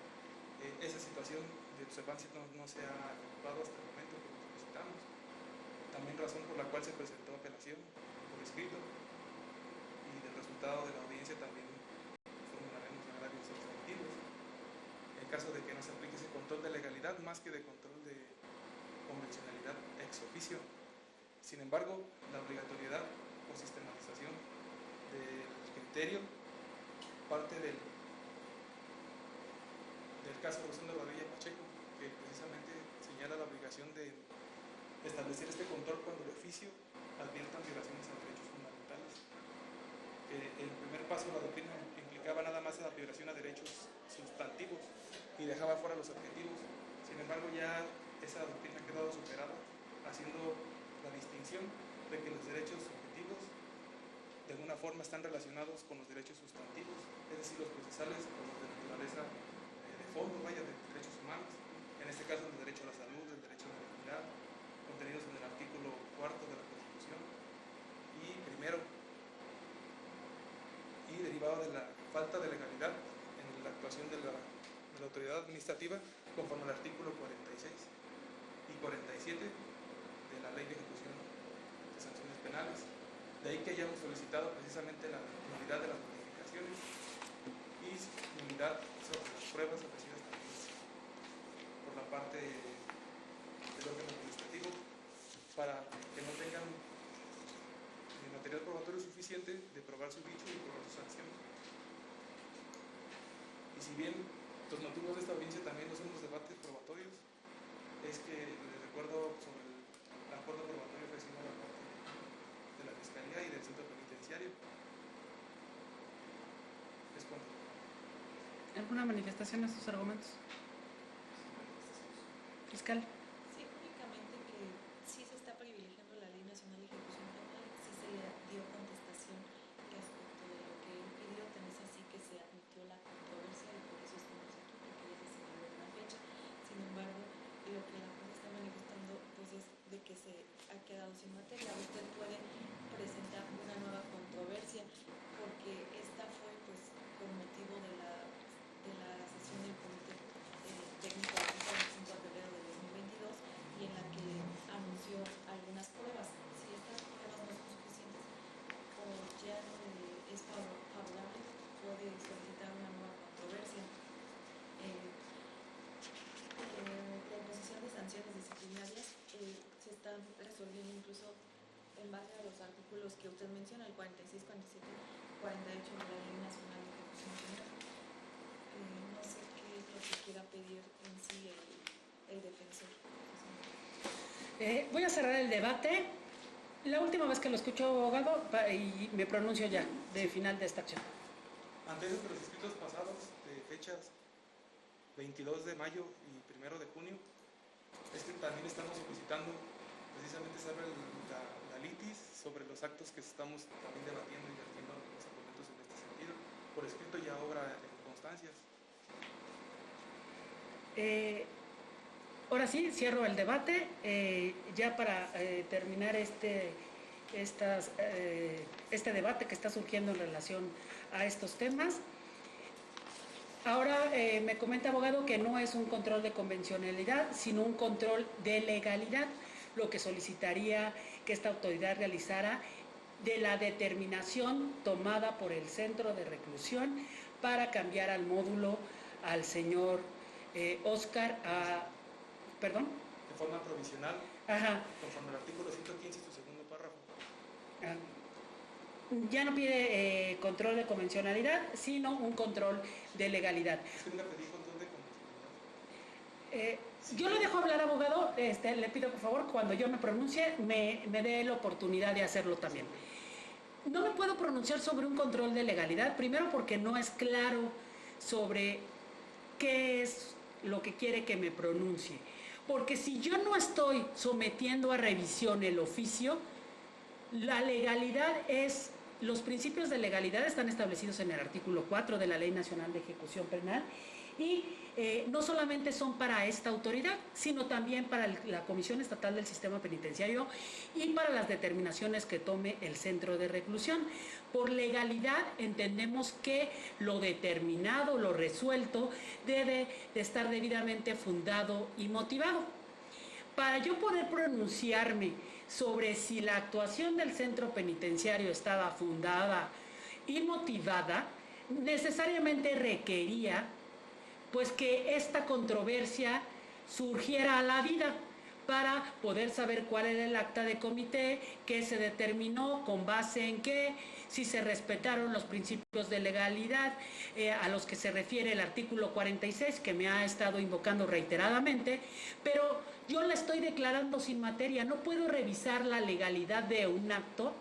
Esa situación de observancia no se ha ocupado hasta el momento que lo solicitamos. También razón por la cual se presentó apelación por escrito y del resultado de la audiencia también formularemos agravios sustantivos. En caso de que no se aplique ese control de legalidad más que de control de convencionalidad ex oficio. Sin embargo, la obligatoriedad o sistematización del criterio parte del caso Rosendo Badilla Pacheco, que precisamente señala la obligación de establecer este control cuando el oficio adviertan violaciones a derechos fundamentales. En el primer paso la doctrina implicaba nada más la violación a derechos sustantivos y dejaba fuera los objetivos. Sin embargo, ya esa doctrina ha quedado superada, haciendo la distinción de que los derechos subjetivos de alguna forma están relacionados con los derechos sustantivos, es decir, los procesales con los de naturaleza de fondo, de derechos humanos, en este caso el derecho a la salud, el derecho a la dignidad, contenidos en el artículo 4 de la Constitución y primero, y derivado de la falta de legalidad en la actuación de la autoridad administrativa conforme al artículo 46 y 47 de la Ley de Ejecución de Sanciones Penales. De ahí que hayamos solicitado precisamente la nulidad de las notificaciones y nulidad sobre las pruebas ofrecidas también por la parte del órgano administrativo para que no tengan material probatorio suficiente de probar su dicho y probar su sanción. Y si bien los motivos de esta audiencia también no son los debates probatorios, es que les recuerdo sobre el acuerdo probatorio ofrecido a la parte de la Fiscalía y del Centro Penitenciario. Es cuando. ¿Alguna manifestación a sus argumentos? Fiscal. Sí, únicamente que sí se está privilegiando la Ley Nacional de Ejecución Penal, sí se le dio contestación respecto de lo que él pidió, tan es así que se admitió la controversia y por eso estamos aquí, porque ya se señaló una fecha. Sin embargo, lo que la jueza está manifestando pues es de que se ha quedado sin materia. Usted puede presentar una nueva controversia porque esta fue pues por motivo de la sesión del Comité Técnico del 5 de febrero de 2022 y en la que anunció algunas pruebas. Si estas pruebas base a los artículos que usted menciona, el 46, 47, 48 de la Ley Nacional de Ejecución Penal. No sé qué es lo que quiera pedir en sí el defensor. Voy a cerrar el debate. La última vez que lo escucho, abogado, y me pronuncio ya de final de esta acción. Ante esos los escritos pasados de fechas 22 de mayo y 1 de junio, es que también estamos solicitando precisamente saber la litis sobre los actos que estamos también debatiendo y vertiendo los argumentos en este sentido, por escrito y a obra en constancias. Ahora sí, cierro el debate. Ya para terminar este debate que está surgiendo en relación a estos temas. Ahora me comenta, abogado, que no es un control de convencionalidad, sino un control de legalidad, lo que solicitaría que esta autoridad realizara de la determinación tomada por el centro de reclusión para cambiar al módulo al señor Óscar ¿perdón? De forma provisional, Ajá. conforme al artículo 115 y su segundo párrafo. Ya no pide control de convencionalidad, sino un control de legalidad. Es que nunca pedí control de convencionalidad. Yo lo dejo hablar, abogado. Le pido, por favor, cuando yo me pronuncie, me dé la oportunidad de hacerlo también. No me puedo pronunciar sobre un control de legalidad, primero porque no es claro sobre qué es lo que quiere que me pronuncie. Porque si yo no estoy sometiendo a revisión el oficio, la legalidad es, los principios de legalidad están establecidos en el artículo 4 de la Ley Nacional de Ejecución Penal y no solamente son para esta autoridad, sino también para la Comisión Estatal del Sistema Penitenciario y para las determinaciones que tome el centro de reclusión. Por legalidad entendemos que lo determinado, lo resuelto, debe de estar debidamente fundado y motivado. Para yo poder pronunciarme sobre si la actuación del centro penitenciario estaba fundada y motivada, necesariamente requería pues que esta controversia surgiera a la vida para poder saber cuál era el acta de comité, qué se determinó, con base en qué, si se respetaron los principios de legalidad a los que se refiere el artículo 46, que me ha estado invocando reiteradamente, pero yo la estoy declarando sin materia. No puedo revisar la legalidad de un acto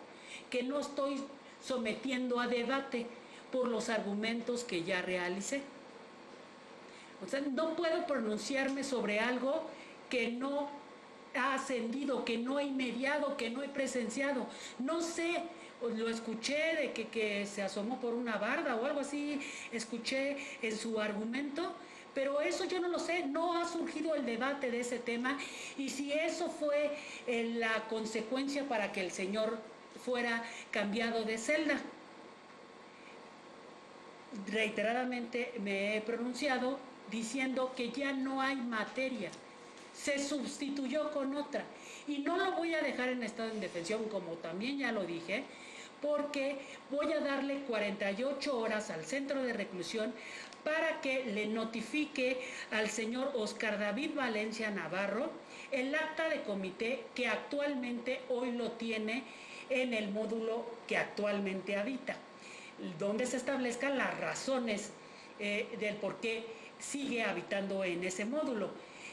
que no estoy sometiendo a debate por los argumentos que ya realicé. O sea, no puedo pronunciarme sobre algo que no ha ascendido, que no he mediado, que no he presenciado. No sé, lo escuché de que se asomó por una barda o algo así, escuché en su argumento, pero eso yo no lo sé, no ha surgido el debate de ese tema, y si eso fue la consecuencia para que el señor fuera cambiado de celda. Reiteradamente me he pronunciado diciendo que ya no hay materia, se sustituyó con otra, y no lo voy a dejar en estado de indefensión, como también ya lo dije, porque voy a darle 48 horas al centro de reclusión para que le notifique al señor Óscar David Valencia Navarro el acta de comité que actualmente hoy lo tiene en el módulo que actualmente habita, donde se establezcan las razones del por qué sigue habitando en ese módulo.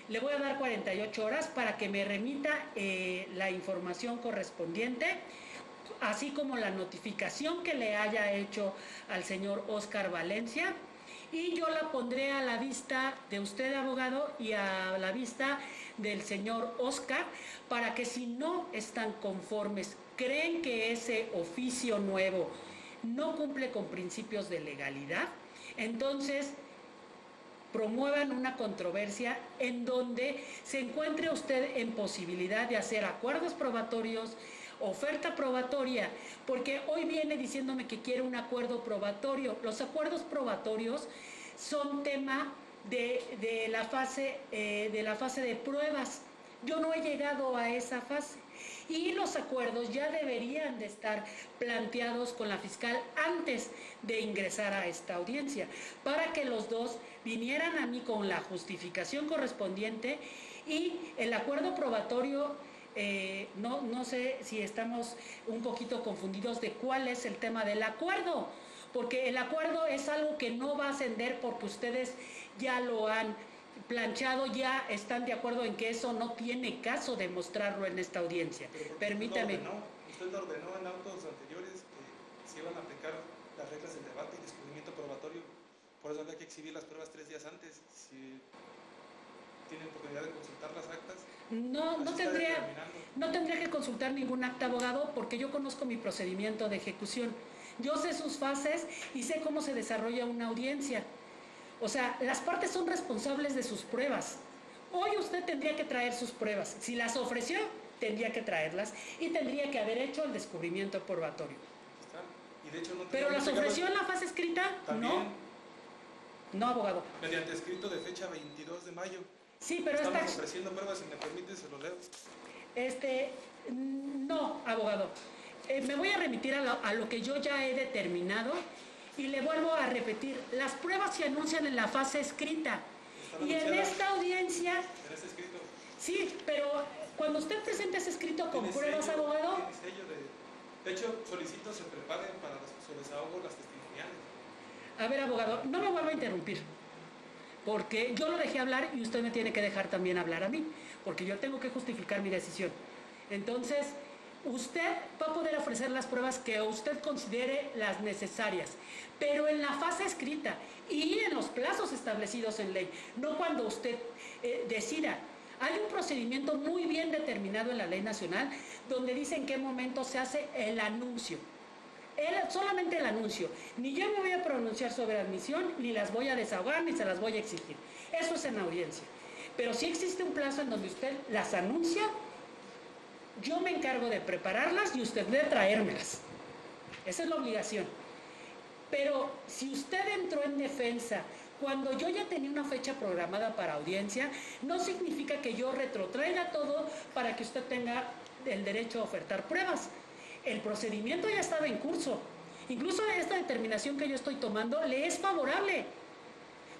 Le voy a dar 48 horas para que me remita la información correspondiente, así como la notificación que le haya hecho al señor Óscar Valencia, y yo la pondré a la vista de usted, abogado, y a la vista del señor Óscar, para que si no están conformes, creen que ese oficio nuevo no cumple con principios de legalidad, entonces promuevan una controversia en donde se encuentre usted en posibilidad de hacer acuerdos probatorios, oferta probatoria, porque hoy viene diciéndome que quiere un acuerdo probatorio. Los acuerdos probatorios son tema de la fase de pruebas. Yo no he llegado a esa fase, y los acuerdos ya deberían de estar planteados con la fiscal antes de ingresar a esta audiencia, para que los dos vinieran a mí con la justificación correspondiente, y el acuerdo probatorio no sé si estamos un poquito confundidos de cuál es el tema del acuerdo, porque el acuerdo es algo que no va a ascender porque ustedes ya lo han planchado, ya están de acuerdo en que eso no tiene caso de mostrarlo en esta audiencia. Permítame. Usted lo ordenó en autos anteriores que se iban a aplicar las reglas del debate y descubrimiento probatorio. Por eso había que exhibir las pruebas 3 días antes. Si tienen oportunidad de consultar las actas. No tendría que consultar ningún acta, abogado, porque yo conozco mi procedimiento de ejecución. Yo sé sus fases y sé cómo se desarrolla una audiencia. O sea, las partes son responsables de sus pruebas. Hoy usted tendría que traer sus pruebas. Si las ofreció, tendría que traerlas y tendría que haber hecho el descubrimiento probatorio. Y de hecho no. ¿Pero las ofreció en la fase escrita? También. No. No, abogado. Mediante escrito de fecha 22 de mayo. Sí, pero estamos ofreciendo pruebas, si me permite, se lo leo. No, abogado. Me voy a remitir a lo que yo ya he determinado y le vuelvo a repetir. Las pruebas se anuncian en la fase escrita. Y en esta audiencia... ¿En ese escrito? Sí, pero cuando usted presenta ese escrito con pruebas, sello, abogado... Tiene sello de hecho, solicito se preparen para su desahogo las testimoniales. A ver, abogado, no me vuelva a interrumpir, porque yo lo dejé hablar y usted me tiene que dejar también hablar a mí, porque yo tengo que justificar mi decisión. Entonces, usted va a poder ofrecer las pruebas que usted considere las necesarias, pero en la fase escrita y en los plazos establecidos en ley, no cuando usted decida. Hay un procedimiento muy bien determinado en la ley nacional donde dice en qué momento se hace el anuncio. Solamente el anuncio. Ni yo me voy a pronunciar sobre admisión, ni las voy a desahogar, ni se las voy a exigir. Eso es en audiencia. Pero si existe un plazo en donde usted las anuncia, yo me encargo de prepararlas y usted de traérmelas. Esa es la obligación. Pero si usted entró en defensa cuando yo ya tenía una fecha programada para audiencia, no significa que yo retrotraiga todo para que usted tenga el derecho a ofertar pruebas. El procedimiento ya estaba en curso. Incluso esta determinación que yo estoy tomando le es favorable.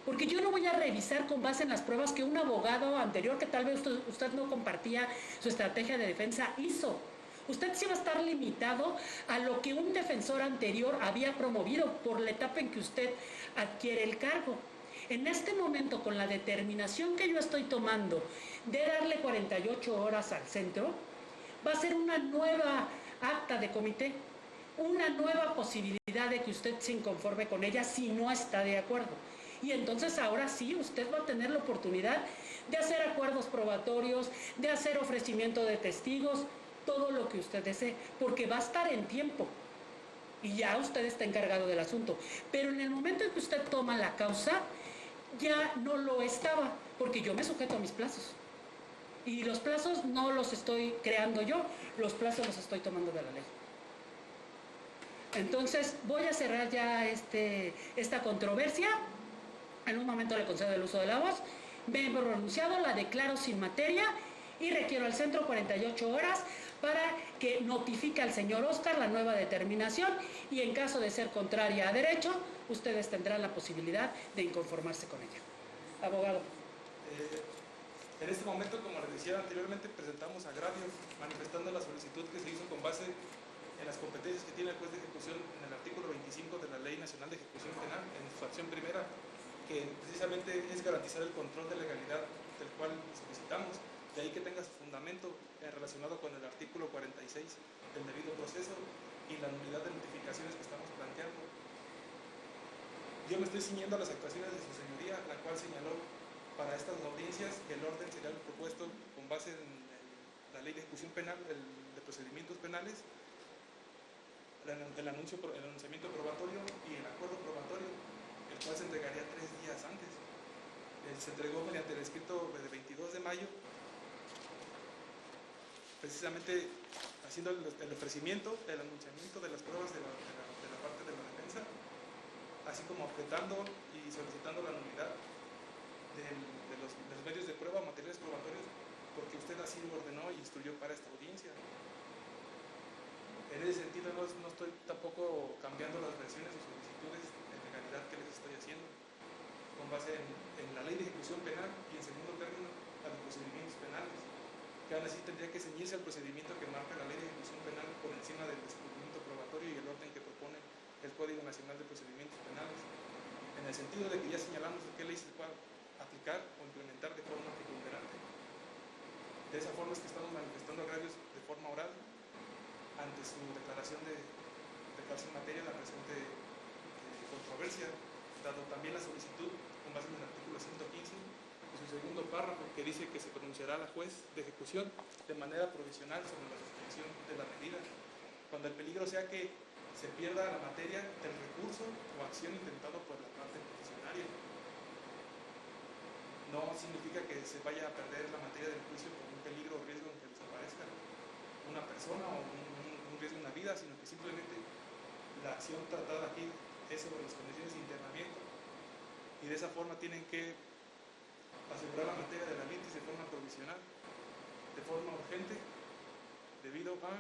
Porque yo no voy a revisar con base en las pruebas que un abogado anterior, que tal vez usted no compartía su estrategia de defensa, hizo. Usted sí va a estar limitado a lo que un defensor anterior había promovido por la etapa en que usted adquiere el cargo. En este momento, con la determinación que yo estoy tomando de darle 48 horas al centro, va a ser una nueva acta de comité, una nueva posibilidad de que usted se inconforme con ella si no está de acuerdo. Y entonces ahora sí usted va a tener la oportunidad de hacer acuerdos probatorios, de hacer ofrecimiento de testigos, todo lo que usted desee, porque va a estar en tiempo y ya usted está encargado del asunto. Pero en el momento en que usted toma la causa, ya no lo estaba, porque yo me sujeto a mis plazos. Y los plazos no los estoy creando yo, los plazos los estoy tomando de la ley. Entonces voy a cerrar ya esta controversia. En un momento le concedo el uso de la voz. Me he pronunciado, la declaro sin materia y requiero al centro 48 horas para que notifique al señor Oscar la nueva determinación y en caso de ser contraria a derecho, ustedes tendrán la posibilidad de inconformarse con ella. Abogado. En este momento, como les decía anteriormente, presentamos agravio manifestando la solicitud que se hizo con base en las competencias que tiene el juez de ejecución en el artículo 25 de la Ley Nacional de Ejecución Penal, en su acción primera, que precisamente es garantizar el control de legalidad del cual solicitamos, de ahí que tenga su fundamento relacionado con el artículo 46 del debido proceso y la nulidad de notificaciones que estamos planteando. Yo me estoy ciñendo a las actuaciones de su señoría, la cual señaló para estas audiencias que el orden sería el propuesto con base en la ley de ejecución penal, de procedimientos penales, el anunciamiento probatorio y el acuerdo probatorio, el cual se entregaría 3 días antes. Se entregó mediante el escrito de 22 de mayo, precisamente haciendo el ofrecimiento, el anunciamiento de las pruebas de la parte de la defensa, así como objetando y solicitando la nulidad de los medios de prueba, materiales probatorios, porque usted así lo ordenó y instruyó para esta audiencia. En ese sentido no estoy tampoco cambiando las versiones o solicitudes de legalidad que les estoy haciendo, con base en la ley de ejecución penal y en segundo término a los procedimientos penales. que aún así tendría que ceñirse al procedimiento que marca la Ley de Ejecución Penal por encima del descubrimiento probatorio y el orden que propone el Código Nacional de Procedimientos Penales, en el sentido de que ya señalamos de qué ley se puede aplicar o implementar de forma preponderante. De esa forma es que estamos manifestando agravios de forma oral ante su declaración de materia de la presente controversia, dado también la solicitud con base en el artículo 115 y su segundo párrafo, que dice que se pronunciará la juez de ejecución de manera provisional sobre la suspensión de la medida, cuando el peligro sea que se pierda la materia del recurso o acción intentado por la parte peticionaria. No significa que se vaya a perder la materia del juicio por un peligro o riesgo en que desaparezca una persona o un riesgo en la vida, sino que simplemente la acción tratada aquí es sobre las condiciones de internamiento y de esa forma tienen que asegurar la materia de la litis de forma provisional, de forma urgente, debido a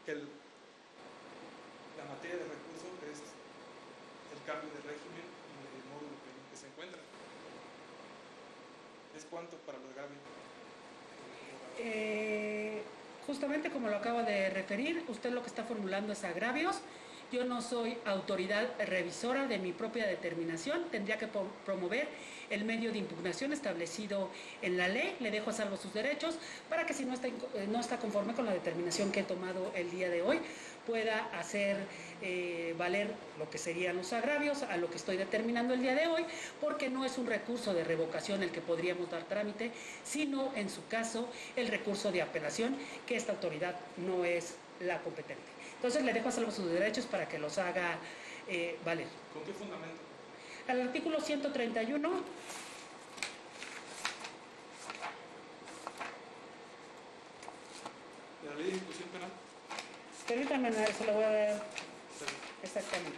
que la materia de recurso es el cambio de régimen y de módulo en que se encuentra. Es cuanto para lo grave. Justamente como lo acabo de referir, usted lo que está formulando es agravios. Yo no soy autoridad revisora de mi propia determinación, tendría que promover el medio de impugnación establecido en la ley, le dejo a salvo sus derechos para que si no está conforme con la determinación que he tomado el día de hoy, pueda hacer valer lo que serían los agravios a lo que estoy determinando el día de hoy, porque no es un recurso de revocación el que podríamos dar trámite, sino en su caso el recurso de apelación, que esta autoridad no es la competente. Entonces le dejo a salvo sus derechos para que los haga valer. ¿Con qué fundamento? Al artículo 131 de la Ley de Ejecución Penal. permítanme, se lo voy a dar exactamente.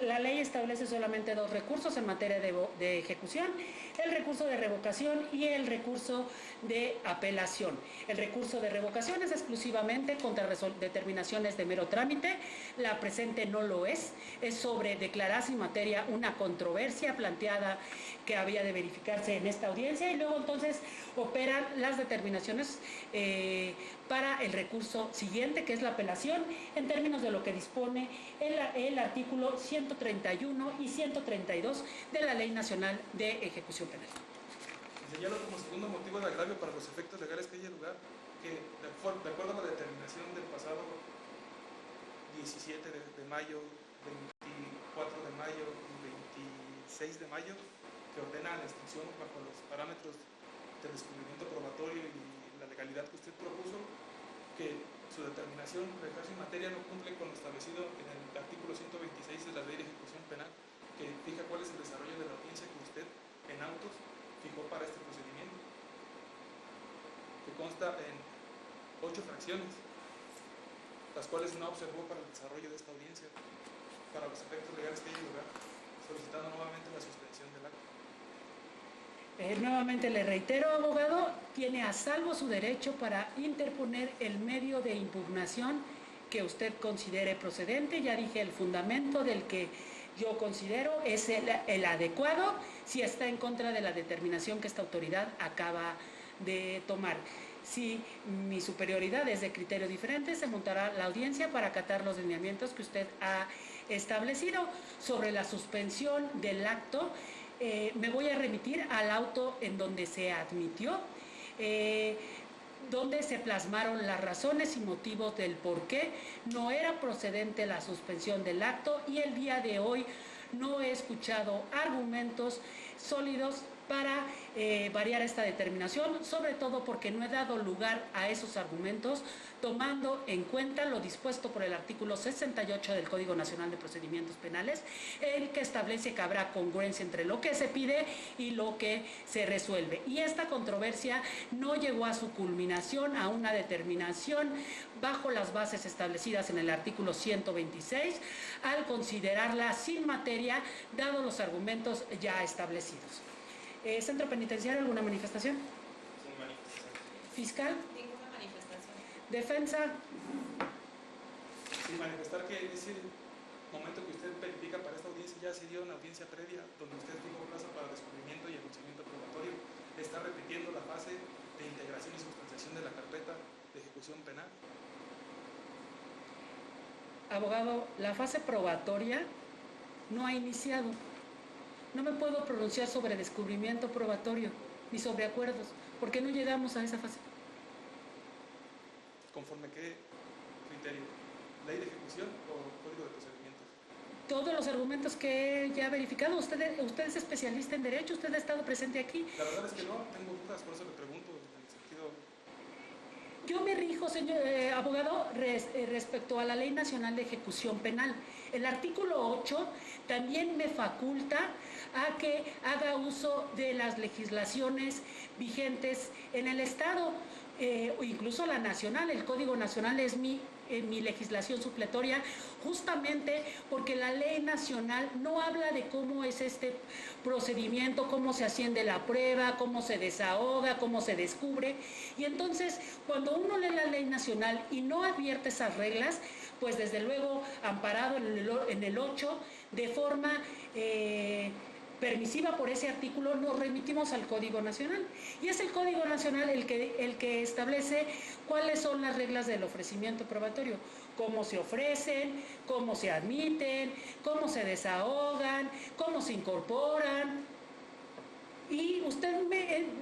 La ley establece solamente dos recursos en materia de ejecución, el recurso de revocación y el recurso de apelación. El recurso de revocación es exclusivamente contra determinaciones de mero trámite, la presente no lo es sobre declarar sin materia una controversia planteada que había de verificarse en esta audiencia y luego entonces operan las determinaciones para el recurso siguiente, que es la apelación, en términos de lo que dispone el artículo 131 y 132 de la Ley Nacional de Ejecución Penal. Señalo como segundo motivo de agravio para los efectos legales que haya lugar, que de acuerdo a la determinación del pasado 17 de mayo, 24 de mayo y 26 de mayo, que ordena la extinción bajo los parámetros del descubrimiento probatorio y la legalidad que usted propuso, que su determinación de ejercicio en materia no cumple con lo establecido en el artículo 126 de la Ley de Ejecución Penal, que fija cuál es el desarrollo de la audiencia que usted en autos fijó para este procedimiento, que consta en 8 fracciones, las cuales no observó para el desarrollo de esta audiencia, para los efectos legales que haya lugar, solicitando nuevamente la suspensión del acto. Nuevamente le reitero, abogado, tiene a salvo su derecho para interponer el medio de impugnación que usted considere procedente. Ya dije, el fundamento del que yo considero es el adecuado si está en contra de la determinación que esta autoridad acaba de tomar. Si mi superioridad es de criterio diferente, se montará la audiencia para acatar los lineamientos que usted ha establecido. Sobre la suspensión del acto, me voy a remitir al auto en donde se admitió, donde se plasmaron las razones y motivos del por qué no era procedente la suspensión del acto, y el día de hoy no he escuchado argumentos sólidos para variar esta determinación, sobre todo porque no he dado lugar a esos argumentos, tomando en cuenta lo dispuesto por el artículo 68 del Código Nacional de Procedimientos Penales, el que establece que habrá congruencia entre lo que se pide y lo que se resuelve. Y esta controversia no llegó a su culminación, a una determinación bajo las bases establecidas en el artículo 126, al considerarla sin materia, dado los argumentos ya establecidos. ¿Centro penitenciario, alguna manifestación? Sin manifestación. ¿Fiscal? Ninguna manifestación. Defensa. Sí, manifestar que ese momento que usted verifica para esta audiencia ya se dio en la audiencia previa, donde usted tuvo plazo para descubrimiento y enjuiciamiento probatorio. Está repitiendo la fase de integración y sustanciación de la carpeta de ejecución penal. Abogado, la fase probatoria no ha iniciado. No me puedo pronunciar sobre descubrimiento probatorio ni sobre acuerdos, porque no llegamos a esa fase. ¿Conforme qué criterio? ¿Ley de ejecución o código de procedimientos? Todos los argumentos que he ya verificado, usted es especialista en derecho, usted ha estado presente aquí. La verdad es que no, tengo dudas, por eso le pregunto en el sentido... Yo me rijo, señor abogado, respecto a la Ley Nacional de Ejecución Penal. El artículo 8 también me faculta a que haga uso de las legislaciones vigentes en el Estado, o incluso la nacional. El Código Nacional es mi legislación supletoria, justamente porque la ley nacional no habla de cómo es este procedimiento, cómo se asciende la prueba, cómo se desahoga, cómo se descubre. Y entonces, cuando uno lee la ley nacional y no advierte esas reglas, pues desde luego, amparado en el 8, de forma permisiva por ese artículo, nos remitimos al Código Nacional. Y es el Código Nacional el que establece cuáles son las reglas del ofrecimiento probatorio, cómo se ofrecen, cómo se admiten, cómo se desahogan, cómo se incorporan. Y usted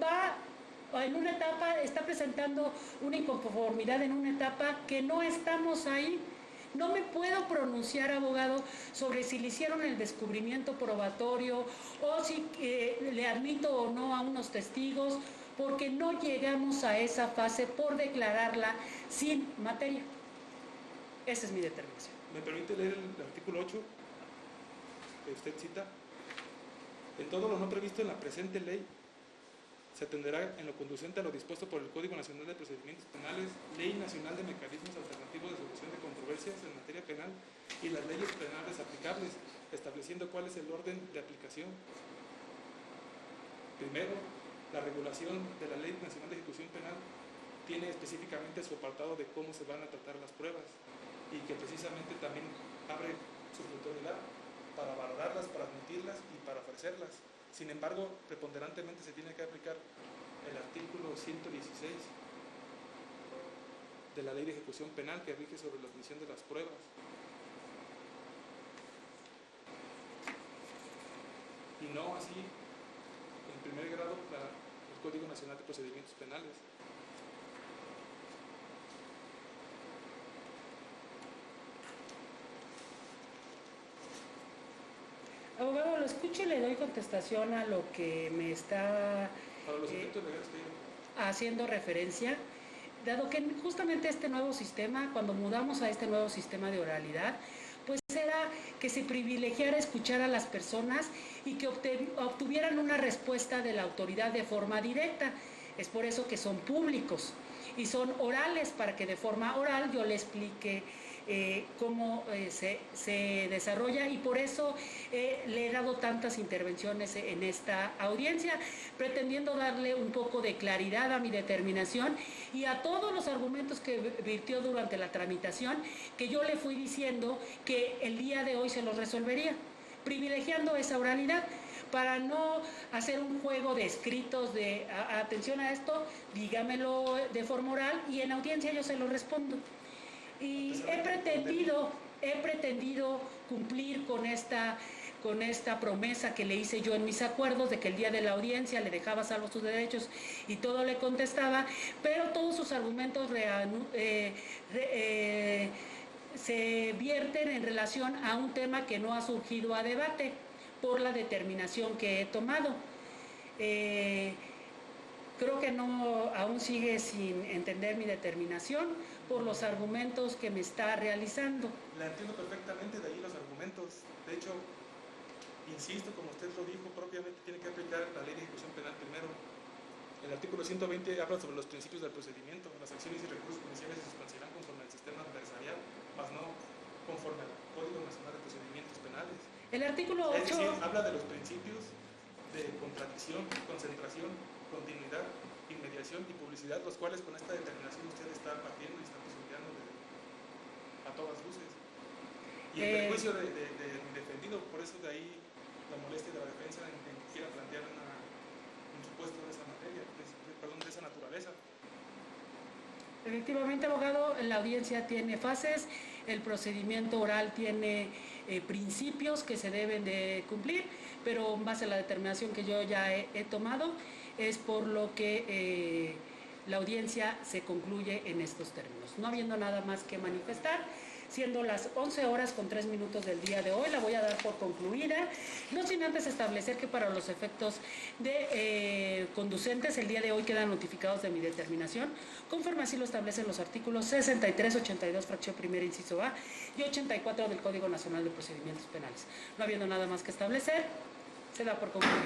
va en una etapa, está presentando una inconformidad en una etapa que no estamos ahí. No me puedo pronunciar, abogado, sobre si le hicieron el descubrimiento probatorio o si le admito o no a unos testigos, porque no llegamos a esa fase por declararla sin materia. Esa es mi determinación. ¿Me permite leer el artículo 8 que usted cita? En todo lo no previsto en la presente ley, se atenderá en lo conducente a lo dispuesto por el Código Nacional de Procedimientos Penales, Ley Nacional de Mecanismos Alternativos de Solución de Controversias en materia penal y las leyes penales aplicables, estableciendo cuál es el orden de aplicación. Primero, la regulación de la Ley Nacional de Ejecución Penal tiene específicamente su apartado de cómo se van a tratar las pruebas y que precisamente también abre su autoridad para valorarlas, para admitirlas y para ofrecerlas. Sin embargo, preponderantemente se tiene que aplicar el artículo 116 de la Ley de Ejecución Penal que rige sobre la admisión de las pruebas. Y no así, en primer grado, el Código Nacional de Procedimientos Penales. Abogado, lo escucho y le doy contestación a lo que me está Para los efectos legales que haciendo referencia, dado que justamente este nuevo sistema, cuando mudamos a este nuevo sistema de oralidad, pues era que se privilegiara escuchar a las personas y que obtuvieran una respuesta de la autoridad de forma directa. Es por eso que son públicos y son orales, para que de forma oral yo le explique cómo se desarrolla, y por eso le he dado tantas intervenciones en esta audiencia, pretendiendo darle un poco de claridad a mi determinación y a todos los argumentos que virtió durante la tramitación, que yo le fui diciendo que el día de hoy se los resolvería, privilegiando esa oralidad, para no hacer un juego de escritos de atención a esto, dígamelo de forma oral y en audiencia yo se lo respondo. Y he pretendido cumplir con esta promesa que le hice yo en mis acuerdos, de que el día de la audiencia le dejaba salvos sus derechos y todo le contestaba, pero todos sus argumentos se vierten en relación a un tema que no ha surgido a debate por la determinación que he tomado. Creo que no, aún sigue sin entender mi determinación por los argumentos que me está realizando. la entiendo perfectamente, de ahí los argumentos. De hecho, insisto, como usted lo dijo, propiamente tiene que aplicar la Ley de Ejecución Penal primero. El artículo 120 habla sobre los principios del procedimiento. Las acciones y recursos judiciales se sustanciarán conforme al sistema adversarial, mas no conforme al Código Nacional de Procedimientos Penales. El artículo 8... Es decir, habla de los principios de contradicción, concentración, continuidad inmediación y publicidad, los cuales con esta determinación usted está partiendo y está pisoteando a todas luces. Y el perjuicio de mi defendido, por eso de ahí la molestia de la defensa en que quiera plantear un supuesto de esa materia, de esa naturaleza. Efectivamente, abogado, la audiencia tiene fases, el procedimiento oral tiene principios que se deben de cumplir, pero en base a la determinación que yo ya he tomado, es por lo que la audiencia se concluye en estos términos. No habiendo nada más que manifestar, siendo las 11:03 del día de hoy, la voy a dar por concluida, no sin antes establecer que para los efectos de conducentes, el día de hoy quedan notificados de mi determinación, conforme así lo establecen los artículos 63, 82, fracción primera, inciso A, y 84 del Código Nacional de Procedimientos Penales. No habiendo nada más que establecer, se da por concluida.